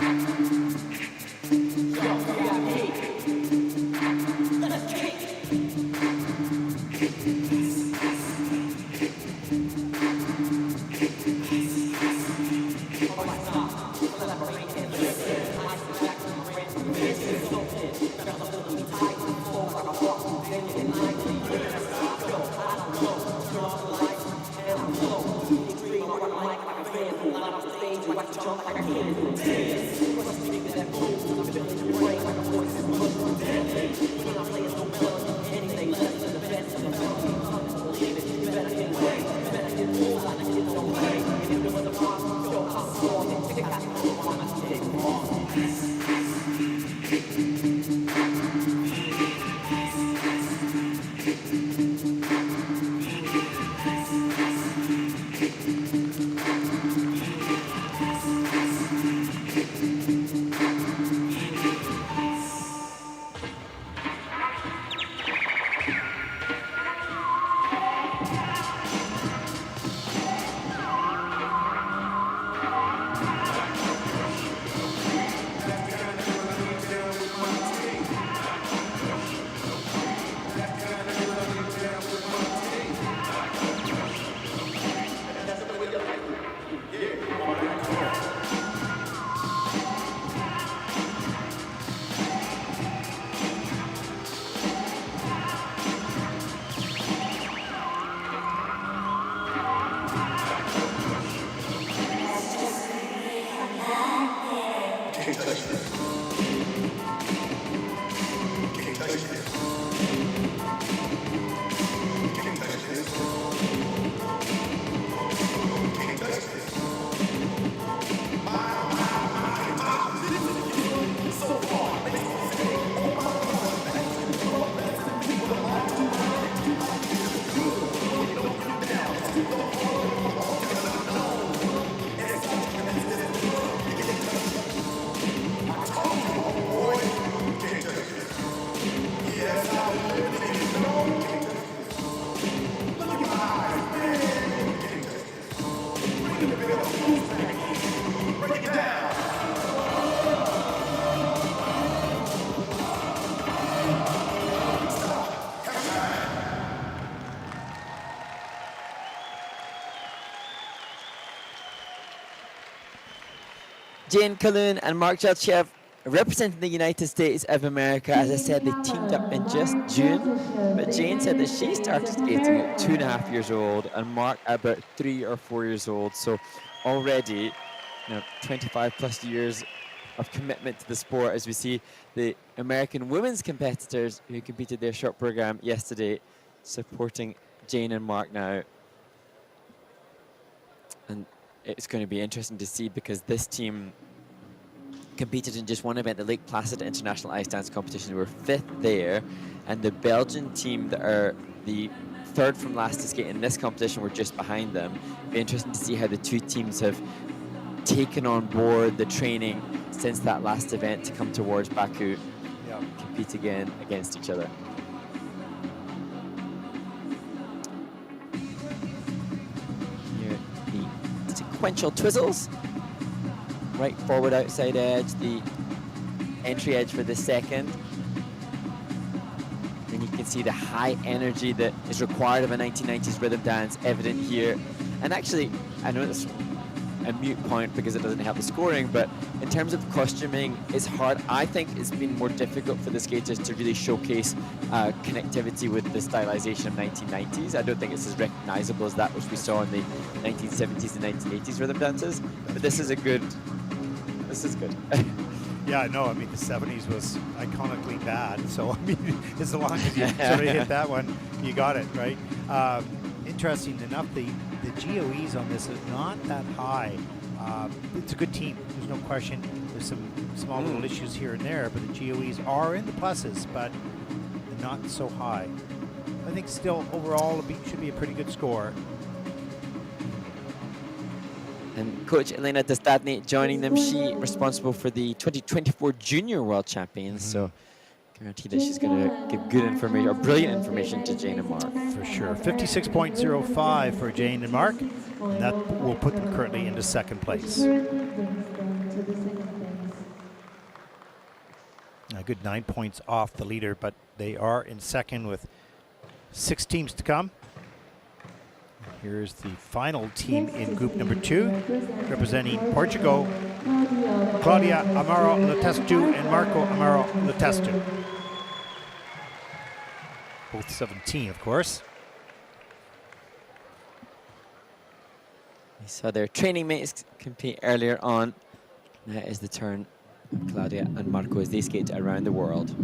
Jane Calhoun and Mark Zheltyshev representing the United States of America. As I said, they teamed up in just June, but Jane said that she started skating at 2.5 years old and Mark about 3 or 4 years old. So already, 25 plus years of commitment to the sport, as we see the American women's competitors who competed their short program yesterday supporting Jane and Mark now. And it's going to be interesting to see, because this team competed in just one event, the Lake Placid International Ice Dance Competition. They were 5th there, and the Belgian team that are the 3rd from last to skate in this competition were just behind them. It'll be interesting to see how the two teams have taken on board the training since that last event to come towards Baku, compete again against each other. Here, the sequential twizzles. Right forward outside edge, the entry edge for the second. And you can see the high energy that is required of a 1990s rhythm dance evident here. And actually, I know that's a mute point because it doesn't help the scoring, but in terms of costuming, it's hard. I think it's been more difficult for the skaters to really showcase connectivity with the stylization of 1990s. I don't think it's as recognizable as that which we saw in the 1970s and 1980s rhythm dances, but this is good. Yeah, no, I mean, the 70s was iconically bad, so I mean, as long as you sort of hit that one, you got it, right? Interesting enough, the GOEs on this is not that high. It's a good team, there's no question. There's some small little issues here and there, but the GOEs are in the pluses, but not so high. I think still overall it should be a pretty good score. And Coach Elena Dostadny joining them. She responsible for the 2024 Junior World Champions, so guarantee that she's going to give good information, or brilliant information, to Jane and Mark. For sure. 56.05 for Jane and Mark, and that will put them currently into second place. A good 9 points off the leader, but they are in second with 6 teams to come. Here's the final team in group number 2, representing Portugal, Claudia Amaro Letestu and Marco Amaro Letestu. Both 17, of course. We saw their training mates compete earlier on. Now is the turn of Claudia and Marco as they skate around the world.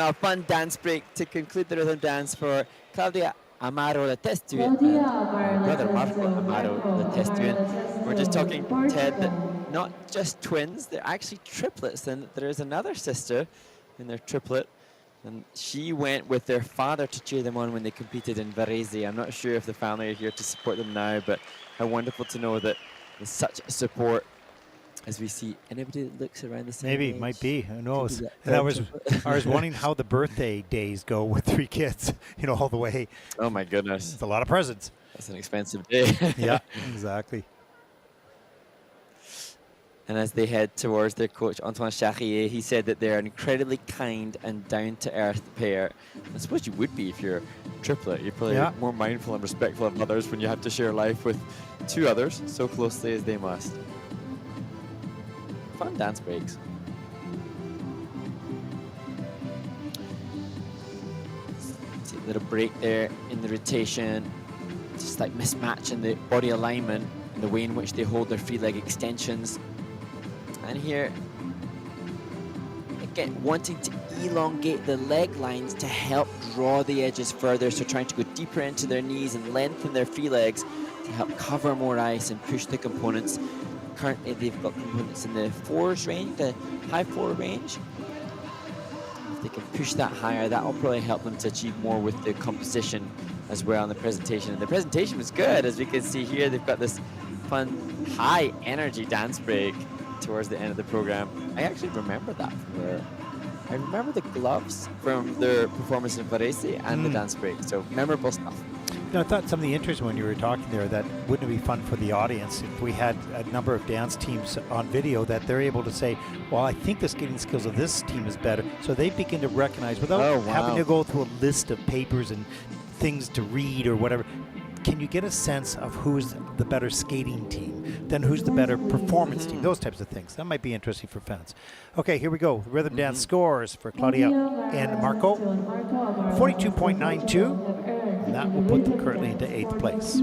now a fun dance break to conclude the rhythm dance for Claudia Amaro Letestu and brother Marco Amaro Letestu. And we're just talking, Ted, that not just twins, they're actually triplets. And there is another sister in their triplet. And she went with their father to cheer them on when they competed in Varese. I'm not sure if the family are here to support them now, but how wonderful to know that there's such support as we see anybody that looks around the same Maybe, age. might be. Who knows? And I was wondering how the birthday days go with 3 kids, you know, all the way. Oh, my goodness. It's a lot of presents. That's an expensive day. Yeah, exactly. And as they head towards their coach, Antoine Charrier, he said that they're an incredibly kind and down-to-earth pair. I suppose you would be if you're a triplet. You're probably more mindful and respectful of others when you have to share life with 2 others so closely as they must. Fun dance breaks. See a little break there in the rotation. Just like mismatch in the body alignment and the way in which they hold their free leg extensions. And here, again, wanting to elongate the leg lines to help draw the edges further, so trying to go deeper into their knees and lengthen their free legs to help cover more ice and push the components. Currently, they've got components in the 4s range, the high 4 range. If they can push that higher, that will probably help them to achieve more with the composition as well in the presentation. And the presentation was good, as we can see here. They've got this fun, high-energy dance break towards the end of the program. I actually remember that from I remember the gloves from their performance in Varese and the dance break. So memorable stuff. You know, I thought something interesting when you were talking there, that wouldn't it be fun for the audience if we had a number of dance teams on video that they're able to say, well, I think the skating skills of this team is better. So they begin to recognize without having to go through a list of papers and things to read or whatever. Can you get a sense of who's the better skating team, then who's the better performance team, those types of things? That might be interesting for fans. Okay, here we go. Rhythm dance scores for Claudia and Marco. 42.92, and that will put them currently into 8th place.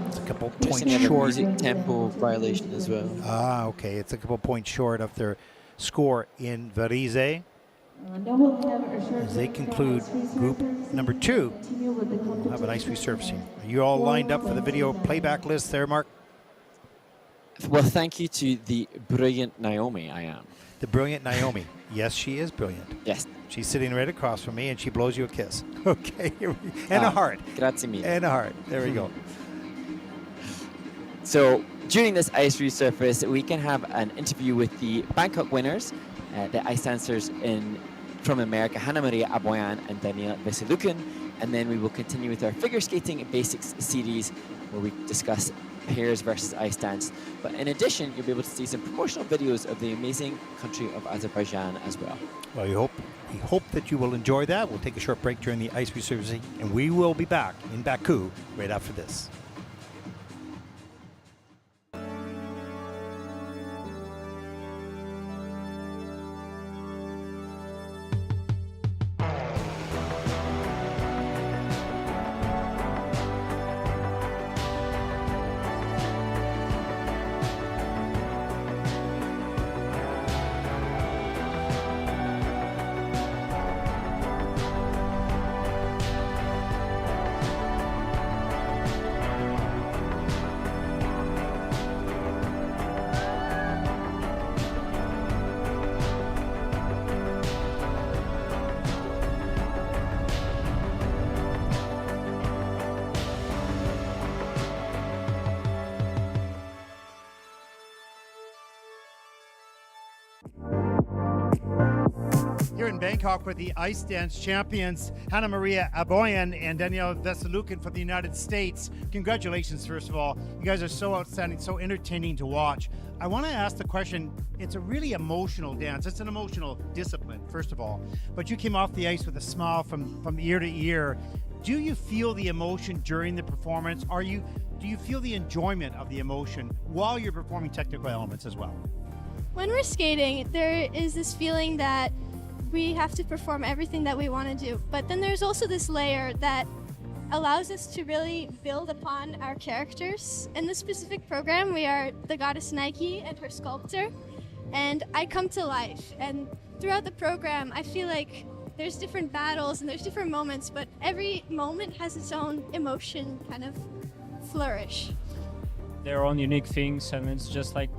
It's a couple points short. Music tempo violation as well. Ah, okay. It's a couple points short of their score in Varese. As they conclude group number 2, we'll have an ice resurfacing. Are you all lined up for the video playback list there, Mark? Well, thank you to the brilliant Naomi, I am. The brilliant Naomi. Yes, she is brilliant. Yes. She's sitting right across from me, and she blows you a kiss. Okay. And a heart. Grazie mille. And a heart. There we go. So during this ice resurface, we can have an interview with the Bangkok winners, the ice dancers from America, Hanna Maria Aboyan and Daniela Veselukin. And then we will continue with our figure skating basics series where we discuss pairs versus ice dance. But in addition, you'll be able to see some promotional videos of the amazing country of Azerbaijan as well. Well, we hope that you will enjoy that. We'll take a short break during the ice resurfacing, and we will be back in Baku right after this. Here in Bangkok with the ice dance champions, Hanna Maria Aboyan and Daniela Veselukin for the United States. Congratulations, first of all. You guys are so outstanding, so entertaining to watch. I want to ask the question, it's a really emotional dance. It's an emotional discipline, first of all. But you came off the ice with a smile from ear to ear. Do you feel the emotion during the performance? Do you feel the enjoyment of the emotion while you're performing technical elements as well? When we're skating, there is this feeling that we have to perform everything that we want to do. But then there's also this layer that allows us to really build upon our characters. In this specific program, we are the goddess Nike and her sculptor. And I come to life. And throughout the program, I feel like there's different battles and there's different moments, but every moment has its own emotion kind of flourish. Their own unique things, and it's just like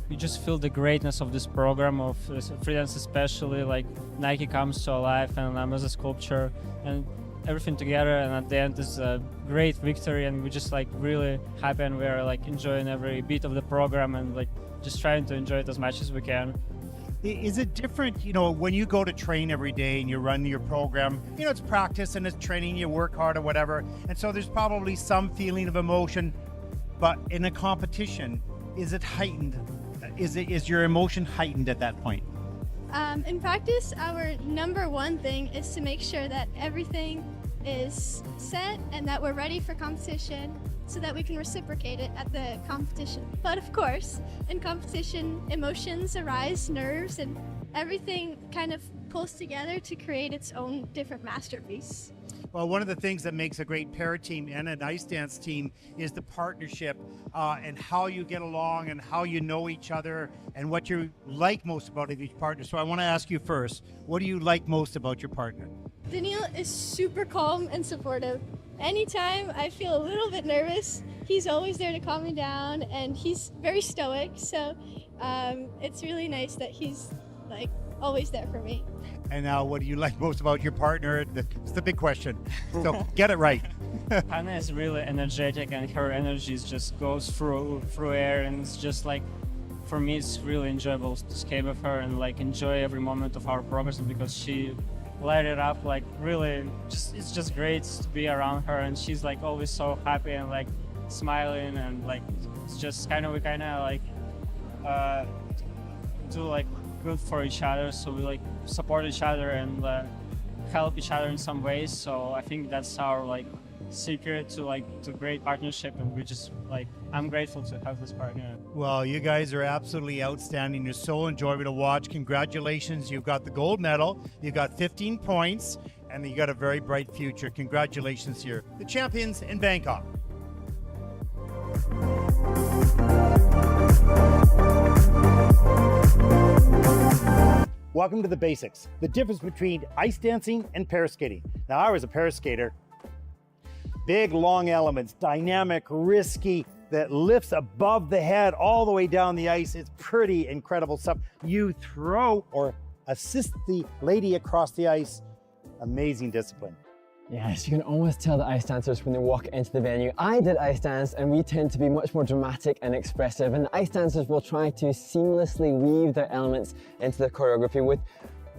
you just feel the greatness of this program of freelance, especially like Nike comes to life and I'm as a sculpture and everything together, and at the end is a great victory, and we're just like really happy, and we're like enjoying every bit of the program and like just trying to enjoy it as much as we can. Is it different, you know, when you go to train every day and you run your program, you know, it's practice and it's training, you work hard or whatever, and so there's probably some feeling of emotion, but in a competition, is it heightened? Is your emotion heightened at that point? In practice, our number one thing is to make sure that everything is set and that we're ready for competition so that we can reciprocate it at the competition. But of course, in competition, emotions arise, nerves, and everything kind of pulls together to create its own different masterpiece. Well, one of the things that makes a great para team and an ice dance team is the partnership and how you get along and how you know each other and what you like most about each partner. So I want to ask you first, what do you like most about your partner? Daniil is super calm and supportive. Anytime I feel a little bit nervous, he's always there to calm me down, and he's very stoic, so it's really nice that he's like always there for me. And now, what do you like most about your partner? It's the big question. So get it right. Hannah is really energetic, and her energy just goes through air, and it's just like, for me, it's really enjoyable to skate with her and like enjoy every moment of our progress, because she light it up, like really it's just great to be around her, and she's like always so happy and like smiling, and like it's just we kind of like do like good for each other, so we like support each other and help each other in some ways. So I think that's our like secret to great partnership, and we just like, I'm grateful to have this partner. Well, you guys are absolutely outstanding. You're so enjoyable to watch. Congratulations. You've got the gold medal. You've got 15 points, and you got a very bright future. Congratulations here. The champions in Bangkok. Welcome to the basics. The difference between ice dancing and para skating. Now, I was a para skater. Big, long elements, dynamic, risky, that lifts above the head all the way down the ice. It's pretty incredible stuff. You throw or assist the lady across the ice. Amazing discipline. Yes, you can almost tell the ice dancers when they walk into the venue. I did ice dance, and we tend to be much more dramatic and expressive, and the ice dancers will try to seamlessly weave their elements into the choreography with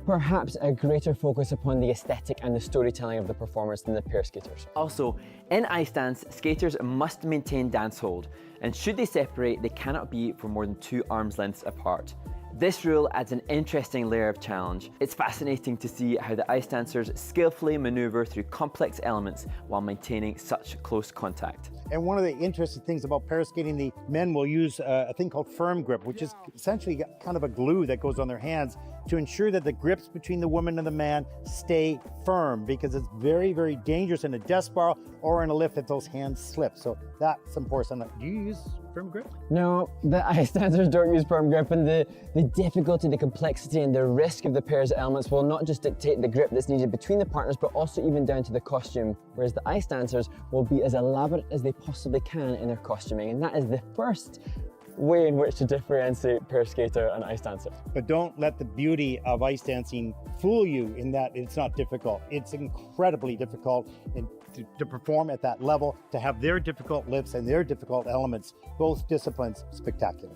perhaps a greater focus upon the aesthetic and the storytelling of the performance than the pair skaters. Also, in ice dance, skaters must maintain dance hold, and should they separate, they cannot be for more than 2 arms lengths apart. This rule adds an interesting layer of challenge. It's fascinating to see how the ice dancers skillfully maneuver through complex elements while maintaining such close contact. And one of the interesting things about para skating, the men will use a thing called firm grip, which is essentially kind of a glue that goes on their hands to ensure that the grips between the woman and the man stay firm, because it's very, very dangerous in a death spiral or in a lift if those hands slip. So that's important. Do you use firm grip? No, the ice dancers don't use firm grip, and the difficulty, the complexity, and the risk of the pair's elements will not just dictate the grip that's needed between the partners, but also even down to the costume, whereas the ice dancers will be as elaborate as they possibly can in their costuming, and that is the first way in which to differentiate pair skater and ice dancer. But don't let the beauty of ice dancing fool you in that it's not difficult. It's incredibly difficult to perform at that level, to have their difficult lifts and their difficult elements, both disciplines, spectacular.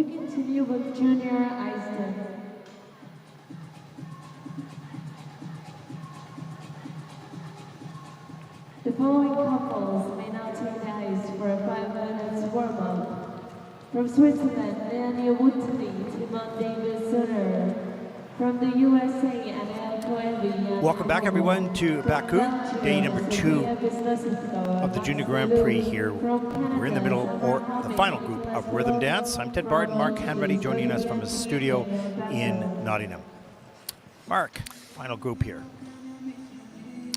continue with junior ice dance. The following couples may now take the ice for a 5 minutes warm-up. From Switzerland, Leonie Woodtli, Suhner. From the USA, and Kouevi and Welcome back, everyone, to Baku, day number 2 of the Junior Grand Prix here. We're in the middle, or the final group of rhythm dance. I'm Ted Barton, Mark Hanreddy joining us from his studio in Nottingham. Mark, final group here.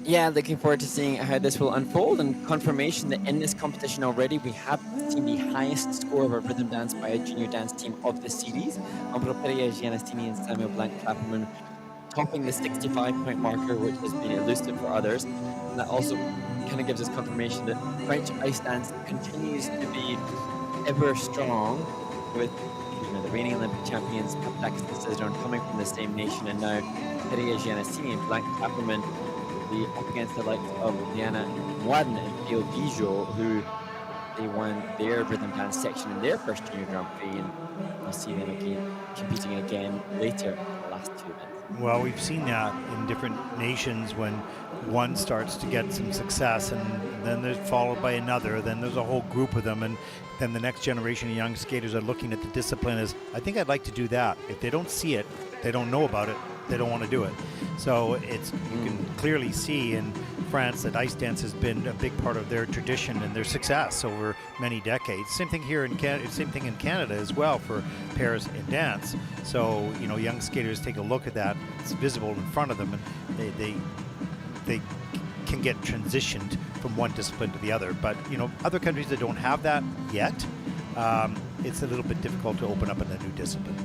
Yeah, looking forward to seeing how this will unfold, and confirmation that in this competition already we have seen the highest score of a rhythm dance by a junior dance team of the series. Amaro, Perrier, Gianesini and Samuel Blanc Clapperman topping the 65-point marker, which has been elusive for others. And that also kind of gives us confirmation that French ice dance continues to be ever strong, with the reigning Olympic champions Petracchi and Rota coming from the same nation, and now Perrier, Gianesini and Blanc Clapperman be up against the likes of Diana Moiden and Theo Bijot, who they won their rhythm dance section in their first Junior Grand Prix, and we'll see them again competing again later in the last 2 events. Well, we've seen that in different nations when one starts to get some success, and then there's followed by another, then there's a whole group of them, and then the next generation of young skaters are looking at the discipline as, I think I'd like to do that. If they don't see it, they don't know about it, they don't want to do it. So it's, you can clearly see in France that ice dance has been a big part of their tradition and their success over many decades. Same thing here in Canada, same thing in Canada as well for pairs in dance. So, you know, young skaters take a look at that, it's visible in front of them, and they can get transitioned from one discipline to the other. But, you know, other countries that don't have that yet, it's a little bit difficult to open up in a new discipline.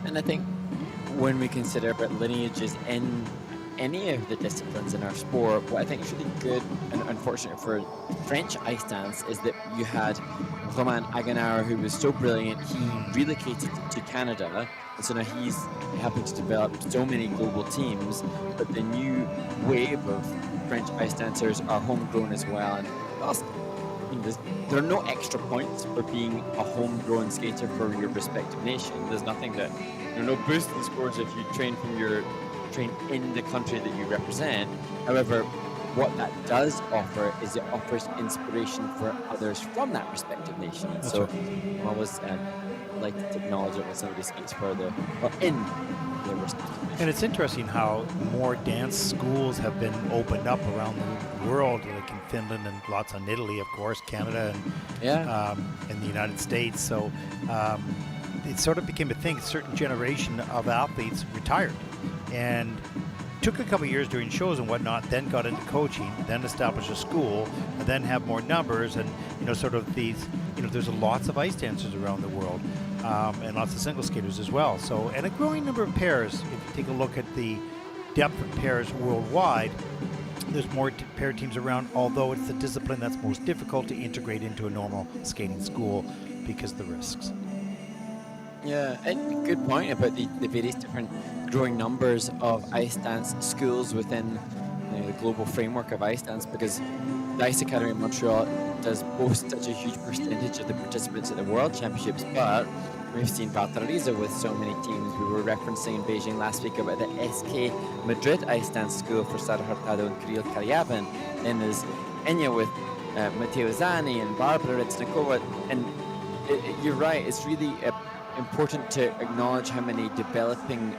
And I think when we consider about lineages in any of the disciplines in our sport, what I think is really good and unfortunate for French ice dance is that you had Romain Aguinard, who was so brilliant. He relocated to Canada, and so now he's helping to develop so many global teams. But the new wave of French ice dancers are homegrown as well. And plus, there are no extra points for being a homegrown skater for your respective nation. There's nothing that, there are no boost in scores if you train in the country that you represent. However, what that does offer is it offers inspiration for others from that respective nation. And so I always like to acknowledge it when somebody skates further or in their respective nation. And it's interesting how more dance schools have been opened up around the world, like in Finland and lots in Italy, of course, Canada, and the United States. So it sort of became a thing. A certain generation of athletes retired and took a couple of years doing shows and whatnot, then got into coaching, then established a school, and then have more numbers, and sort of these, there's lots of ice dancers around the world, and lots of single skaters as well. So, and a growing number of pairs. If you take a look at the depth of pairs worldwide, there's more pair teams around, although it's the discipline that's most difficult to integrate into a normal skating school because of the risks. Yeah, and good point about the various different growing numbers of ice dance schools within the global framework of ice dance, because the Ice Academy in Montreal does boast such a huge percentage of the participants at the World Championships, but we've seen Valparaiso with so many teams. We were referencing in Beijing last week about the SK Madrid Ice Dance School for Sara Hurtado and Kirill Karyavan, and there's Enya with Matteo Zani and Barbara Retsnikova, and you're right, it's really important to acknowledge how many developing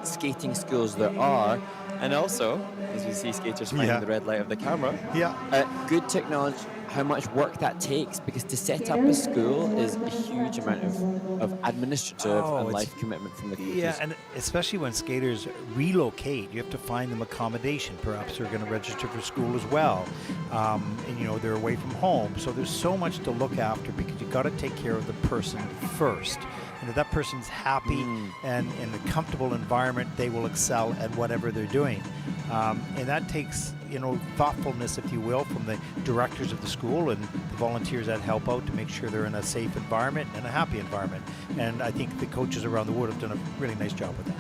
skating schools there are, and also, as we see skaters finding the red light of the camera, good to acknowledge how much work that takes, because to set up a school is a huge amount of administrative and life commitment from the coaches. Yeah, and especially when skaters relocate, you have to find them accommodation. Perhaps they're going to register for school as well, and they're away from home. So there's so much to look after, because you got to take care of the person first. And if that person's happy and in a comfortable environment, they will excel at whatever they're doing. And that takes, thoughtfulness, if you will, from the directors of the school and the volunteers that help out to make sure they're in a safe environment and a happy environment. And I think the coaches around the world have done a really nice job with that.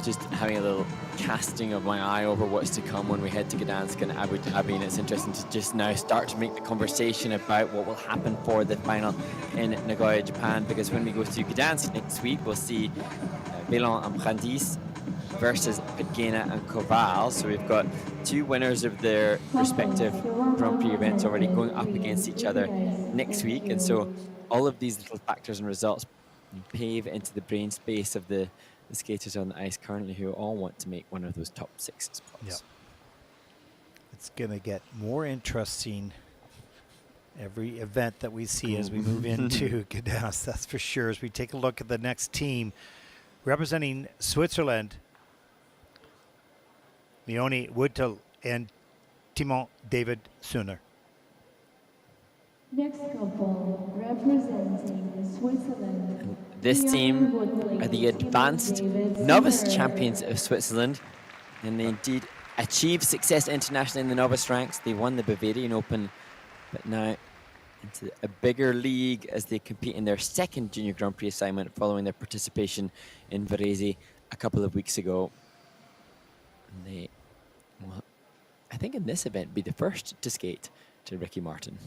just having a little casting of my eye over what's to come when we head to Gdansk and Abu Dhabi, and it's interesting to just now start to make the conversation about what will happen for the final in Nagoya, Japan, because when we go to Gdansk next week, we'll see Blanc and Brandis versus Pegena and Koval. So we've got two winners of their respective Grand Prix events already going up against each other next week, and so all of these little factors and results pave into the brain space of the skaters on the ice currently, who all want to make one of those top 6 spots. Yep. It's going to get more interesting every event that we see as we move into Gdansk, that's for sure. As we take a look at the next team representing Switzerland, Leonie Woodtli and Timon David Suhner. Next couple representing Switzerland. This team are the advanced novice champions of Switzerland, and they indeed achieved success internationally in the novice ranks. They won the Bavarian Open, but now into a bigger league as they compete in their second Junior Grand Prix assignment following their participation in Varese a couple of weeks ago. And they will, I think in this event, be the first to skate to Ricky Martin.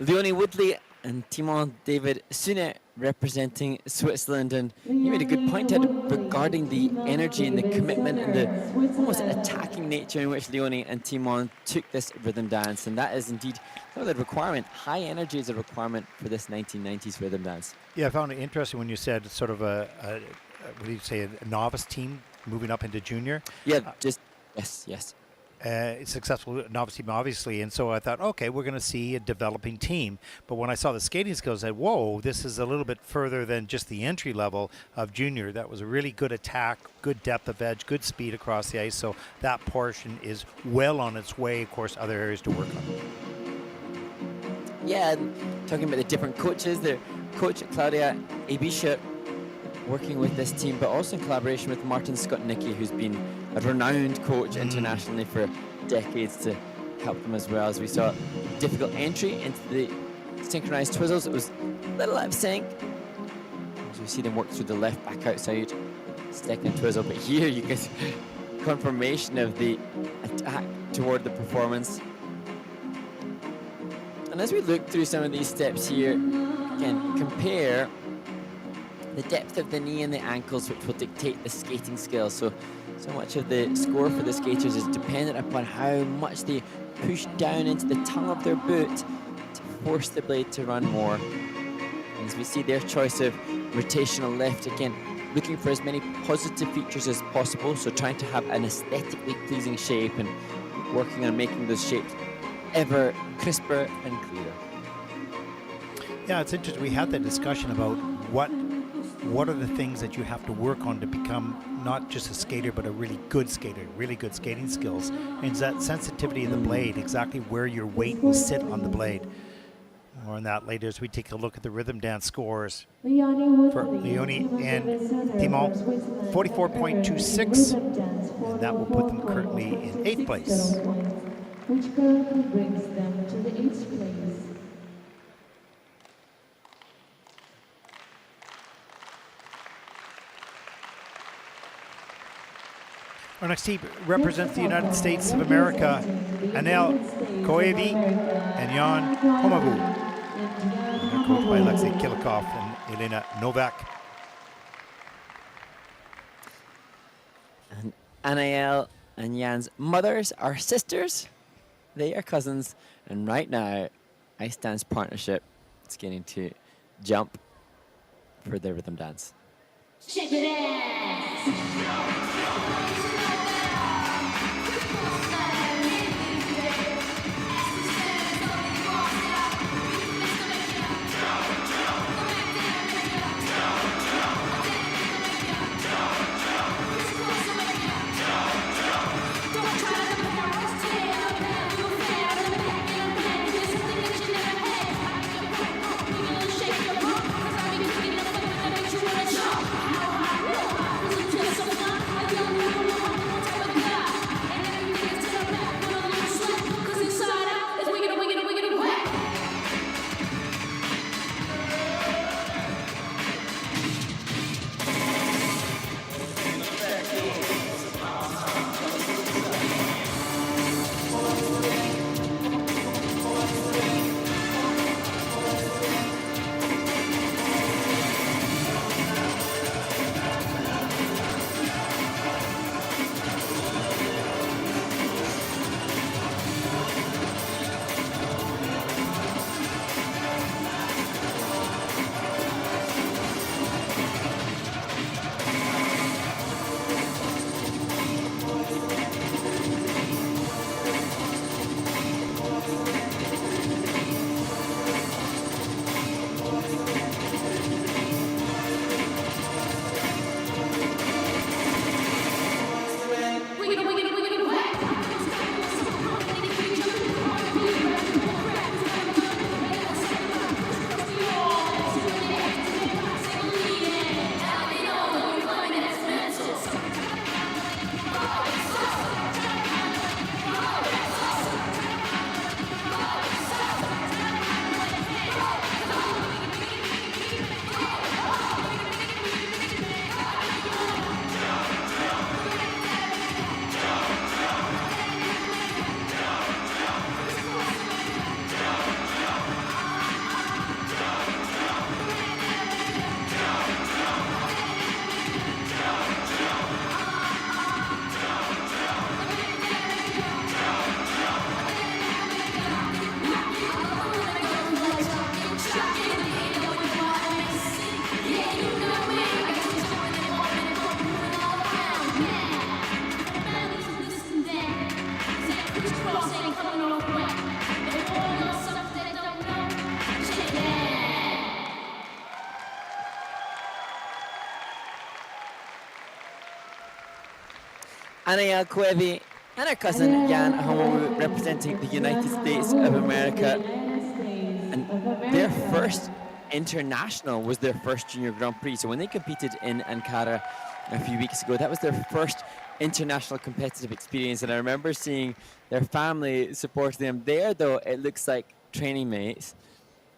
Leonie Woodtli and Timon David Suhner representing Switzerland, and you made a good point, Ted, regarding the energy and the commitment and the almost attacking nature in which Leonie and Timon took this rhythm dance, and that is indeed sort of the requirement. High energy is a requirement for this 1990s rhythm dance. Yeah, I found it interesting when you said sort of a what do you say, a novice team moving up into junior? Yeah, just yes. successful, and obviously. And so I thought, okay, we're going to see a developing team. But when I saw the skating skills, I said, whoa, this is a little bit further than just the entry level of junior. That was a really good attack, good depth of edge, good speed across the ice. So that portion is well on its way. Of course, other areas to work on. Yeah, and talking about the different coaches, their coach Claudia Ebisha working with this team, but also in collaboration with Martin Skotnicki, who's been a renowned coach internationally for decades, to help them as well. As we saw difficult entry into the synchronized twizzles, it was a little out of sync. As we see them work through the left back outside second twizzle, but here you get confirmation of the attack toward the performance. And as we look through some of these steps here, again, compare the depth of the knee and the ankles, which will dictate the skating skills. So much of the score for the skaters is dependent upon how much they push down into the tongue of their boot to force the blade to run more. And as we see their choice of rotational lift, again, looking for as many positive features as possible, so trying to have an aesthetically pleasing shape and working on making those shapes ever crisper and clearer. Yeah, it's interesting. We had that discussion about what are the things that you have to work on to become not just a skater, but a really good skater, really good skating skills. And it's that sensitivity of the blade, exactly where your weight will sit on the blade. More on that later as we take a look at the rhythm dance scores for Leonie and Timon. 44.26, and that will put them currently in 8th place. Which currently brings them to the 8th place. Our next team represents the United States of America, Anel Kouevi and Jan Homawoo. They're coached by Alexei Kilikov and Elena Novak. And Anael and Jan's mothers are sisters. They are cousins. And right now, Ice Dance Partnership is getting to jump for their rhythm dance. Shake it ass! Anael, Kouevi, and her cousin Jan Homawoo representing the United States of America. And their first international was their first Junior Grand Prix. So when they competed in Ankara a few weeks ago, that was their first international competitive experience. And I remember seeing their family supporting them there, though it looks like training mates.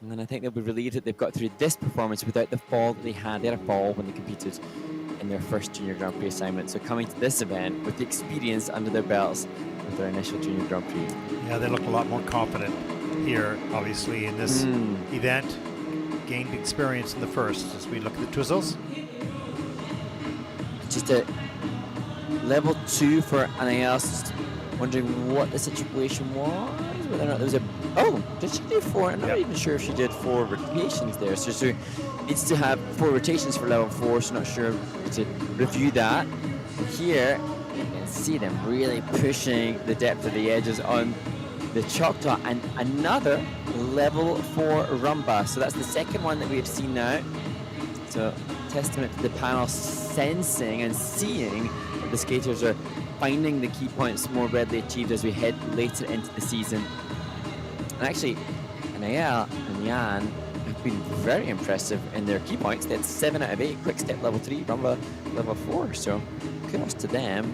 And then I think they'll be relieved that they've got through this performance without the fall that they had. They had a fall when they competed in their first Junior Grand Prix assignment. So coming to this event with the experience under their belts with their initial Junior Grand Prix. Yeah, they look a lot more confident here, obviously, in this event. Gained experience in the first as we look at the twizzles. Just a level 2 for Anael. Just wondering what the situation was. Whether or not there was a... Oh, did she do 4? I'm not even sure if she did 4 rotations there. So she needs to have 4 rotations for level 4, so not sure to review that. Here, you can see them really pushing the depth of the edges on the Choctaw, and another level 4 rumba. So that's the second one that we have seen now. So testament to the panel sensing and seeing that the skaters are finding the key points more readily achieved as we head later into the season. And actually, Anael and Jan have been very impressive in their key points. They had 7 out of 8, quick step level 3, rumba level 4. So kudos to them.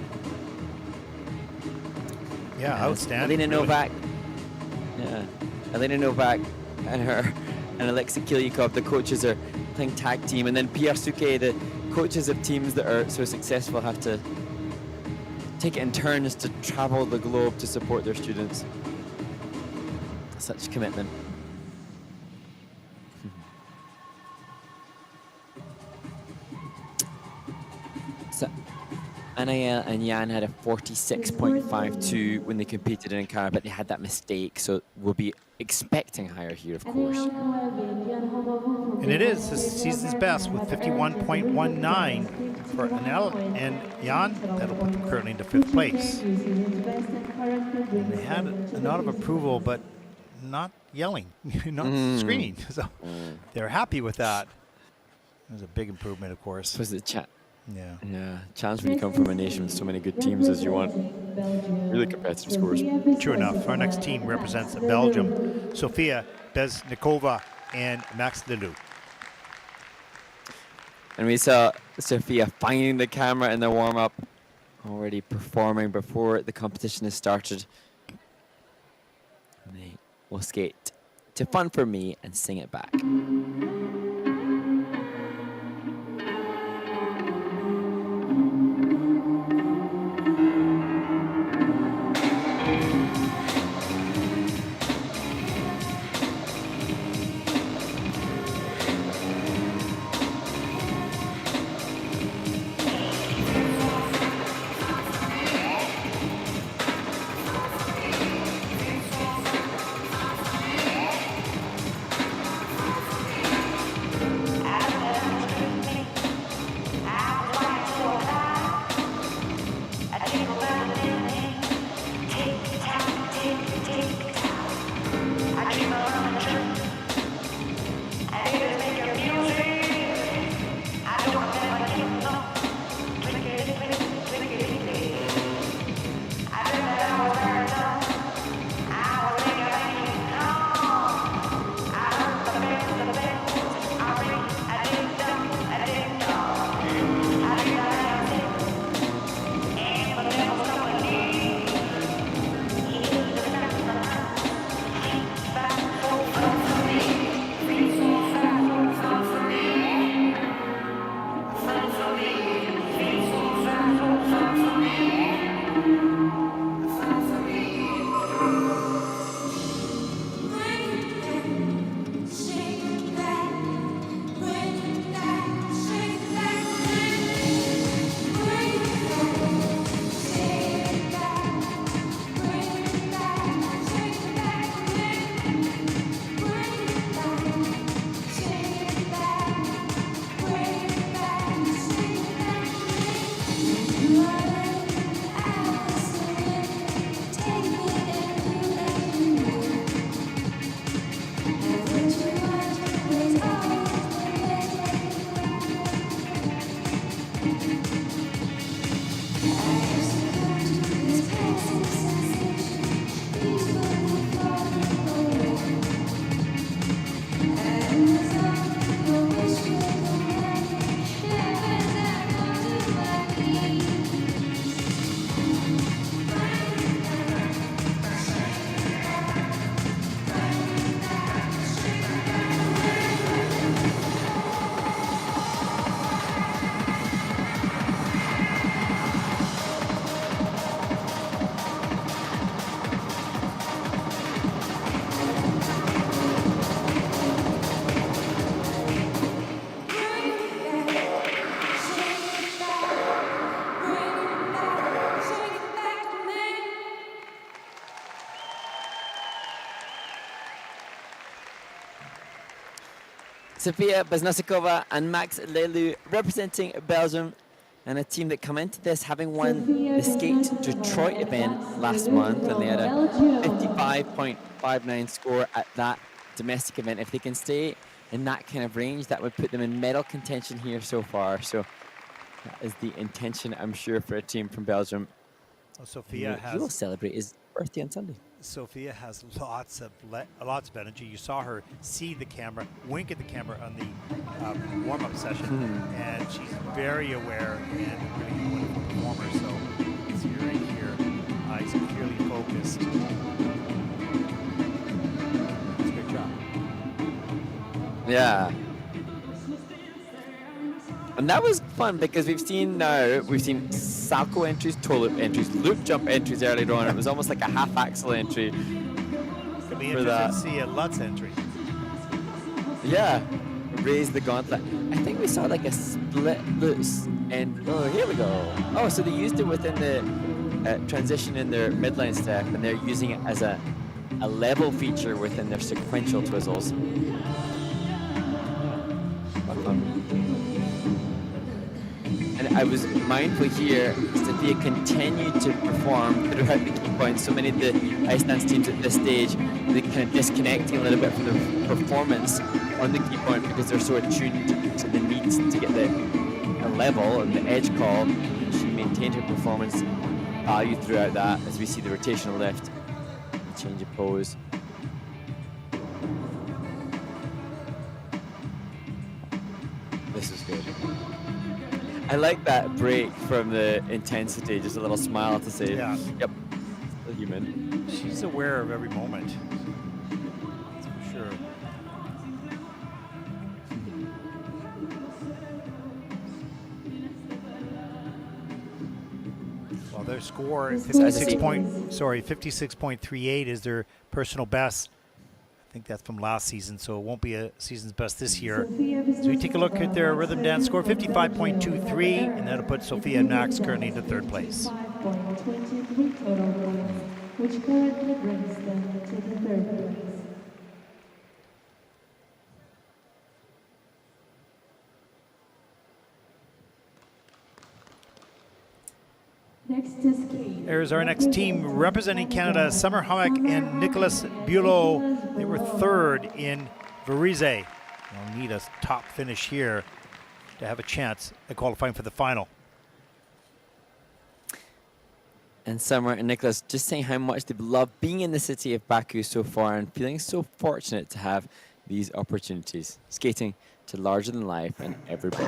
Yeah, outstanding. Elena Novak. Yeah, Elena Novak and her and Alexei Kilyukov, the coaches, are playing tag team, and then Pierre Souquet, the coaches of teams that are so successful, have to take it in turns to travel the globe to support their students. Such commitment. So Anael and Jan had a 46.52 when they competed in Ankara, but they had that mistake, so we'll be expecting higher here, of course. And it is this season's best with 51.19 for Anael and Jan. That'll put them currently into 5th place. And they had a nod of approval, but not yelling, not screaming. So they're happy with that. It was a big improvement, of course. Was the chat? Yeah. Challenge when you come from a nation with so many good teams as you want. Really competitive scores. True enough. Our next team represents Belgium. Sofia Beznosikova and Max Leleu. And we saw Sofia finding the camera in the warm-up, already performing before the competition has started. And they will skate to Fun For Me and sing it back. Sofia Beznosikova and Max Leleu representing Belgium, and a team that come into this having won the Skate Detroit event last month, and they had a 55.59 score at that domestic event. If they can stay in that kind of range, that would put them in medal contention here so far. So that is the intention, I'm sure, for a team from Belgium. Well, Sophia He will celebrate his birthday on Sunday. Sophia has lots of energy. You saw her see the camera, wink at the camera on the warm-up session, and she's very aware and really wonderful performer. So it's right here. He's clearly focused. It's a great job. Yeah. And that was fun because we've seen Salco entries, toe loop entries, loop jump entries earlier on. It was almost like a half axle entry. Could be interesting to see a Lutz entry. Yeah, raise the gauntlet. I think we saw like a split loose, and oh, here we go. Oh, so they used it within the transition in their midline step, and they're using it as a level feature within their sequential twizzles. And I was mindful here, Sophia continued to perform throughout the key points. So many of the ice dance teams at this stage, they kind of disconnecting a little bit from the performance on the key point because they're so attuned to the needs to get the level and the edge call. She maintained her performance value throughout that as we see the rotational lift, the change of pose. This is good. I like that break from the intensity, just a little smile to say, Yeah. Yep, still human. She's aware of every moment. That's for sure. Well, their score, 56.38 is their personal best. I think that's from last season, so it won't be a season's best this year. So we take a look at their rhythm dance score, 55.23, and that'll put Sophia and Max currently into third place. 5.23 total points, which currently brings them to the third place. Next is Kate. There's our next team representing Canada, Summer Homick and Nicholas Buelow. They were third in Varese. They'll need a top finish here to have a chance at qualifying for the final. And Summer and Nicholas just saying how much they've loved being in the city of Baku so far and feeling so fortunate to have these opportunities, skating to larger than life and everybody.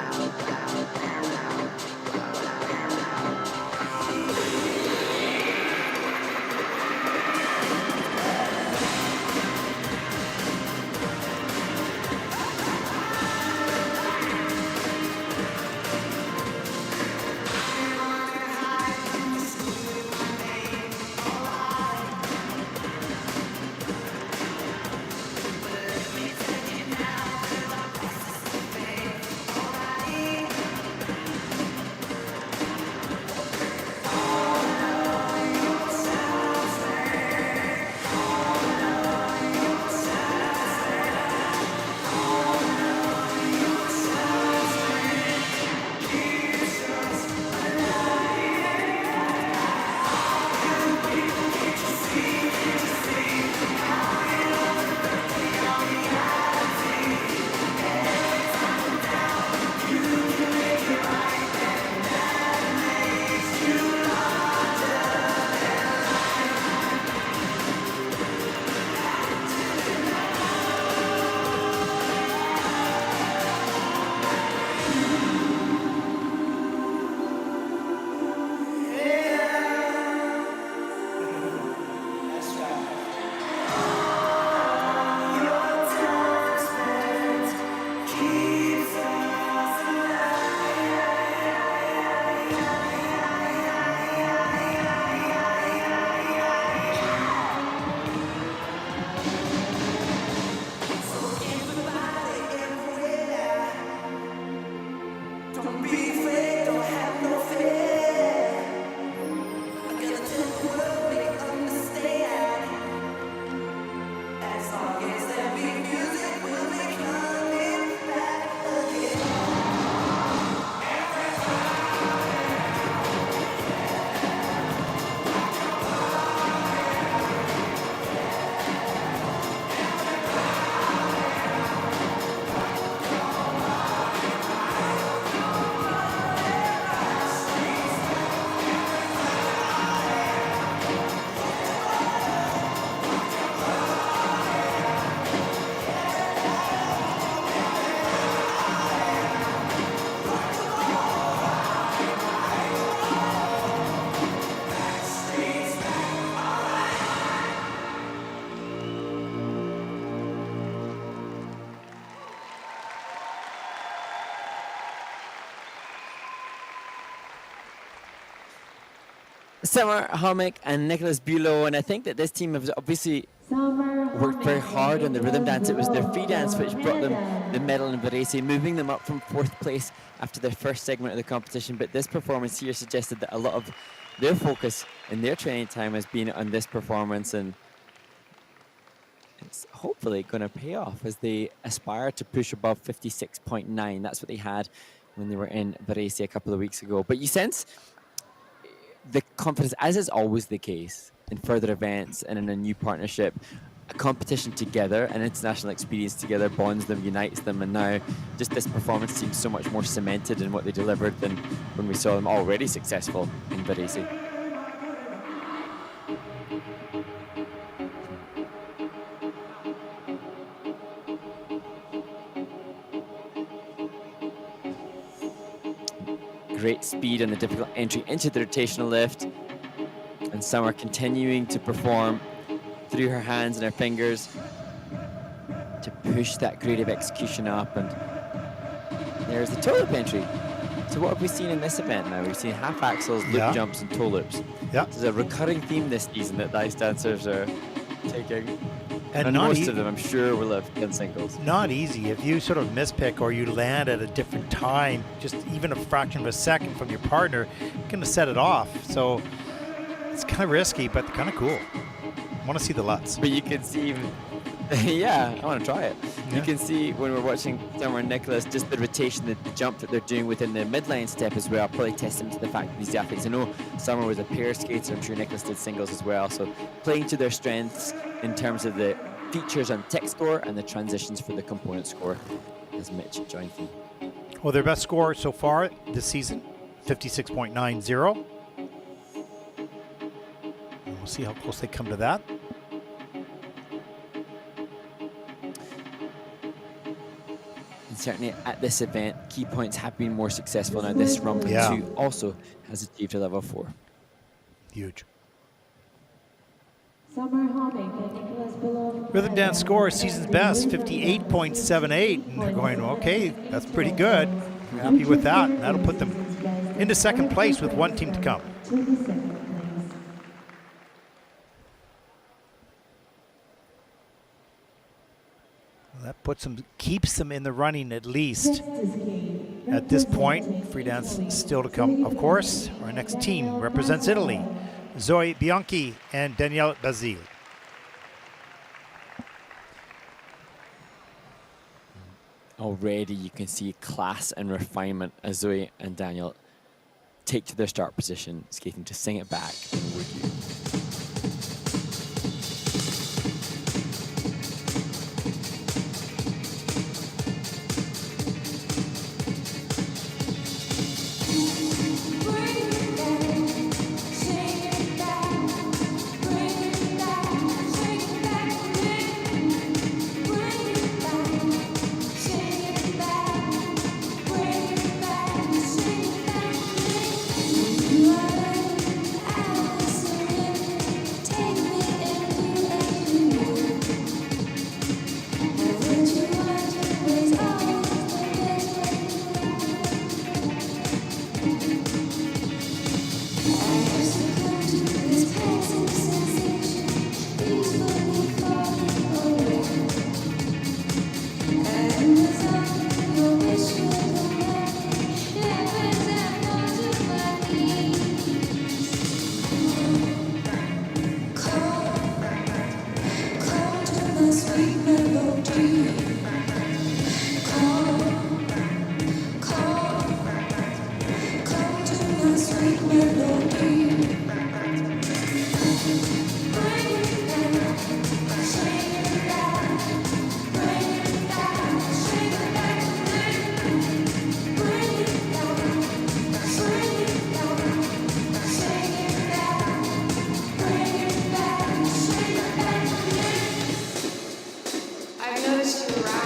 Summer, Homick, and Nicholas Buelow, and I think that this team has obviously worked very hard on the rhythm dance. It was their free dance which brought them the medal in Varese, moving them up from 4th place after their first segment of the competition. But this performance here suggested that a lot of their focus in their training time has been on this performance, and it's hopefully going to pay off as they aspire to push above 56.9. That's what they had when they were in Varese a couple of weeks ago. But you sense the confidence, as is always the case in further events and in a new partnership. A competition together, an international experience together bonds them, unites them, and now just this performance seems so much more cemented in what they delivered than when we saw them already successful in Varese. Great speed on the difficult entry into the rotational lift, and Summer continuing to perform through her hands and her fingers to push that grade of execution up. And there's the toe loop entry. So what have we seen in this event now? We've seen half axles, loop jumps, and toe loops. Yeah. This is a recurring theme this season that the ice dancers are taking. And not most of them, I'm sure, will have done singles. Not easy. If you sort of mispick or you land at a different time, just even a fraction of a second from your partner, you're going to set it off. So it's kind of risky, but kind of cool. I want to see the Lutz. But you can see, yeah, I want to try it. Yeah. You can see when we're watching Summer and Nicholas, just the rotation, the jump that they're doing within the midline step as well, probably testament to the fact that these athletes, I know Summer was a pair skater, I'm sure Nicholas did singles as well, so playing to their strengths in terms of the features on tech score and the transitions for the component score, as Mitch joined them. Well, their best score so far this season, 56.90. And we'll see how close they come to that. And certainly at this event, key points have been more successful. Now this Rumble 2 also has achieved a level 4. Huge. Summer Homick and Nicholas Buelow. Rhythm dance score, season's best, 58.78. And they're going, okay, that's pretty good. We're happy with that. And that'll put them into second place with one team to come. To the second place. That puts them, keeps them in the running at least. At this point, free dance still to come, of course. Our next team represents Italy. Zoe Bianchi and Danielle Basile. Already you can see class and refinement as Zoe and Daniel take to their start position, skating to Sing It Back in Would You. I've noticed you around.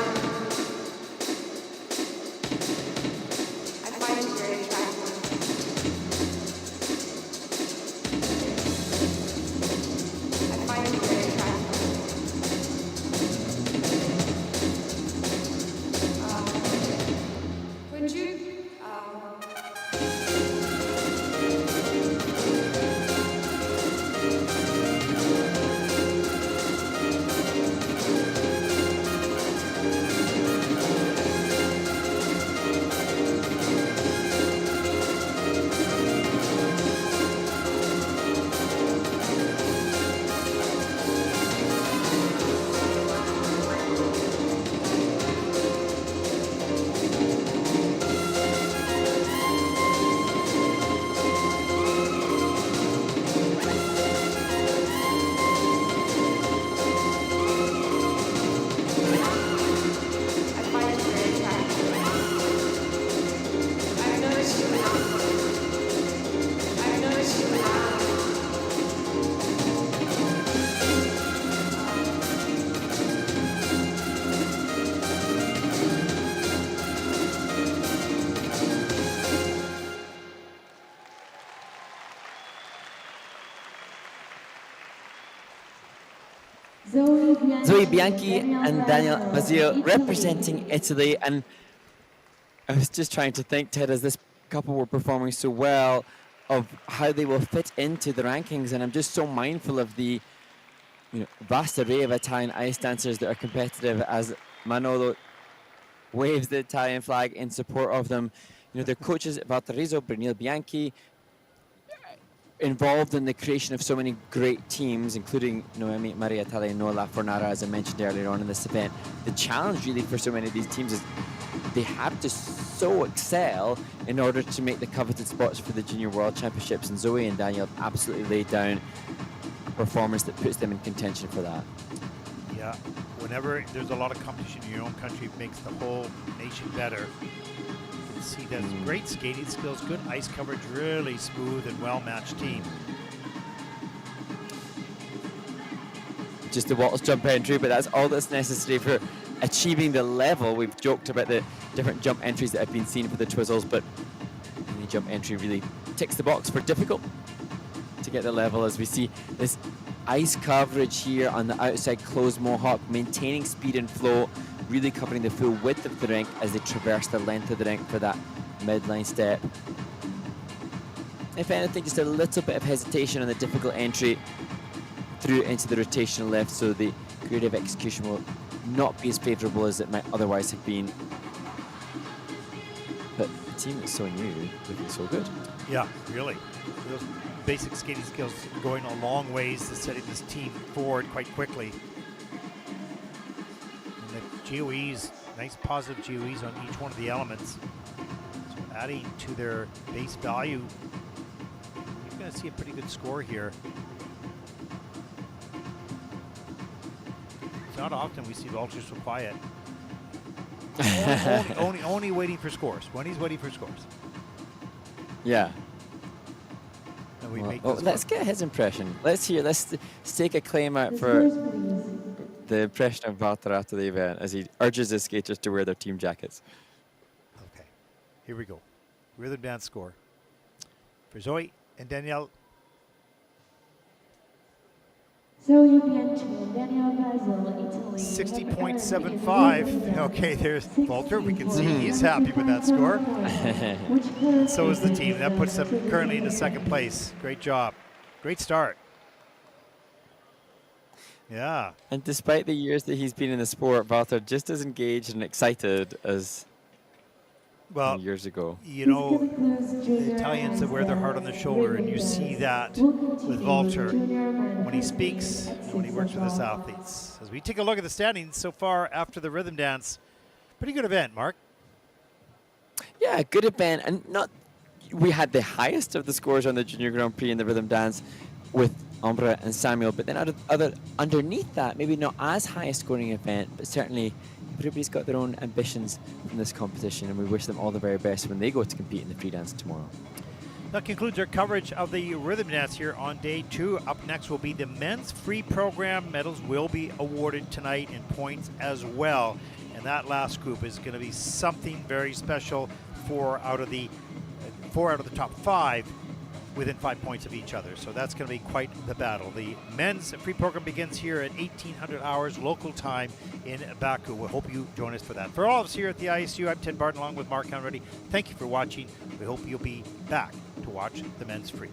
Zoe Bianchi and Daniel Basile representing Italy. And I was just trying to think, Ted, as this couple were performing so well, of how they will fit into the rankings. And I'm just so mindful of the vast array of Italian ice dancers that are competitive, as Manolo waves the Italian flag in support of them. Their coaches, Valterizo, Brunil Bianchi, involved in the creation of so many great teams, including Noemi Maria Italiano, La Fornara, as I mentioned earlier on in this event. The challenge really for so many of these teams is they have to so excel in order to make the coveted spots for the Junior World Championships, and Zoe and Daniel have absolutely laid down a performance that puts them in contention for that. Yeah, whenever there's a lot of competition in your own country, it makes the whole nation better. You can see that's great skating skills, good ice coverage, really smooth and well-matched team. Just the waltz jump entry, but that's all that's necessary for achieving the level. We've joked about the different jump entries that have been seen for the Twizzles, but the jump entry really ticks the box for difficult to get the level, as we see this ice coverage here on the outside closed mohawk, maintaining speed and flow, really covering the full width of the rink as they traverse the length of the rink for that midline step. If anything, just a little bit of hesitation on the difficult entry through into the rotational lift, so the creative execution will not be as favourable as it might otherwise have been. But a team that's so new, looking so good. Yeah, really. Those basic skating skills going a long ways to setting this team forward quite quickly. And the GOEs, nice positive GOEs on each one of the elements. So adding to their base value, you're going to see a pretty good score here. It's not often we see Vultures so quiet. only waiting for scores. When he's waiting for scores. Yeah. And we make well, let's get his impression. Let's take a claim out for the impression of Walter after the event as he urges his skaters to wear their team jackets. Okay, here we go. Rhythm dance score for Zoe and Danielle. Zoe Bianchi and Daniel Basile, Italy. 60.75. Okay, there's Walter. We can see he's happy with that score. And so is the team. That puts them currently into second place. Great job. Great start. Yeah. And despite the years that he's been in the sport, Walter just as engaged and excited as years ago. You know, the Italians that wear their heart on their shoulder, and you see that with Walter when he speaks and when he works with his athletes. As we take a look at the standings so far after the rhythm dance, pretty good event, Mark. Yeah, good event, and we had the highest of the scores on the Junior Grand Prix in the rhythm dance with Ombra and Samuel, but then underneath that, maybe not as high a scoring event, but certainly everybody's got their own ambitions from this competition, and we wish them all the very best when they go to compete in the free dance tomorrow. That concludes our coverage of the rhythm dance here on day 2. Up next will be the men's free program. Medals will be awarded tonight and points as well. And that last group is going to be something very special. 4 out of the top 5 within 5 points of each other. So that's going to be quite the battle. The men's free program begins here at 1800 hours local time in Baku. We hope you join us for that. For all of us here at the ISU, I'm Ted Barton along with Mark Conrady. Thank you for watching. We hope you'll be back to watch the men's free.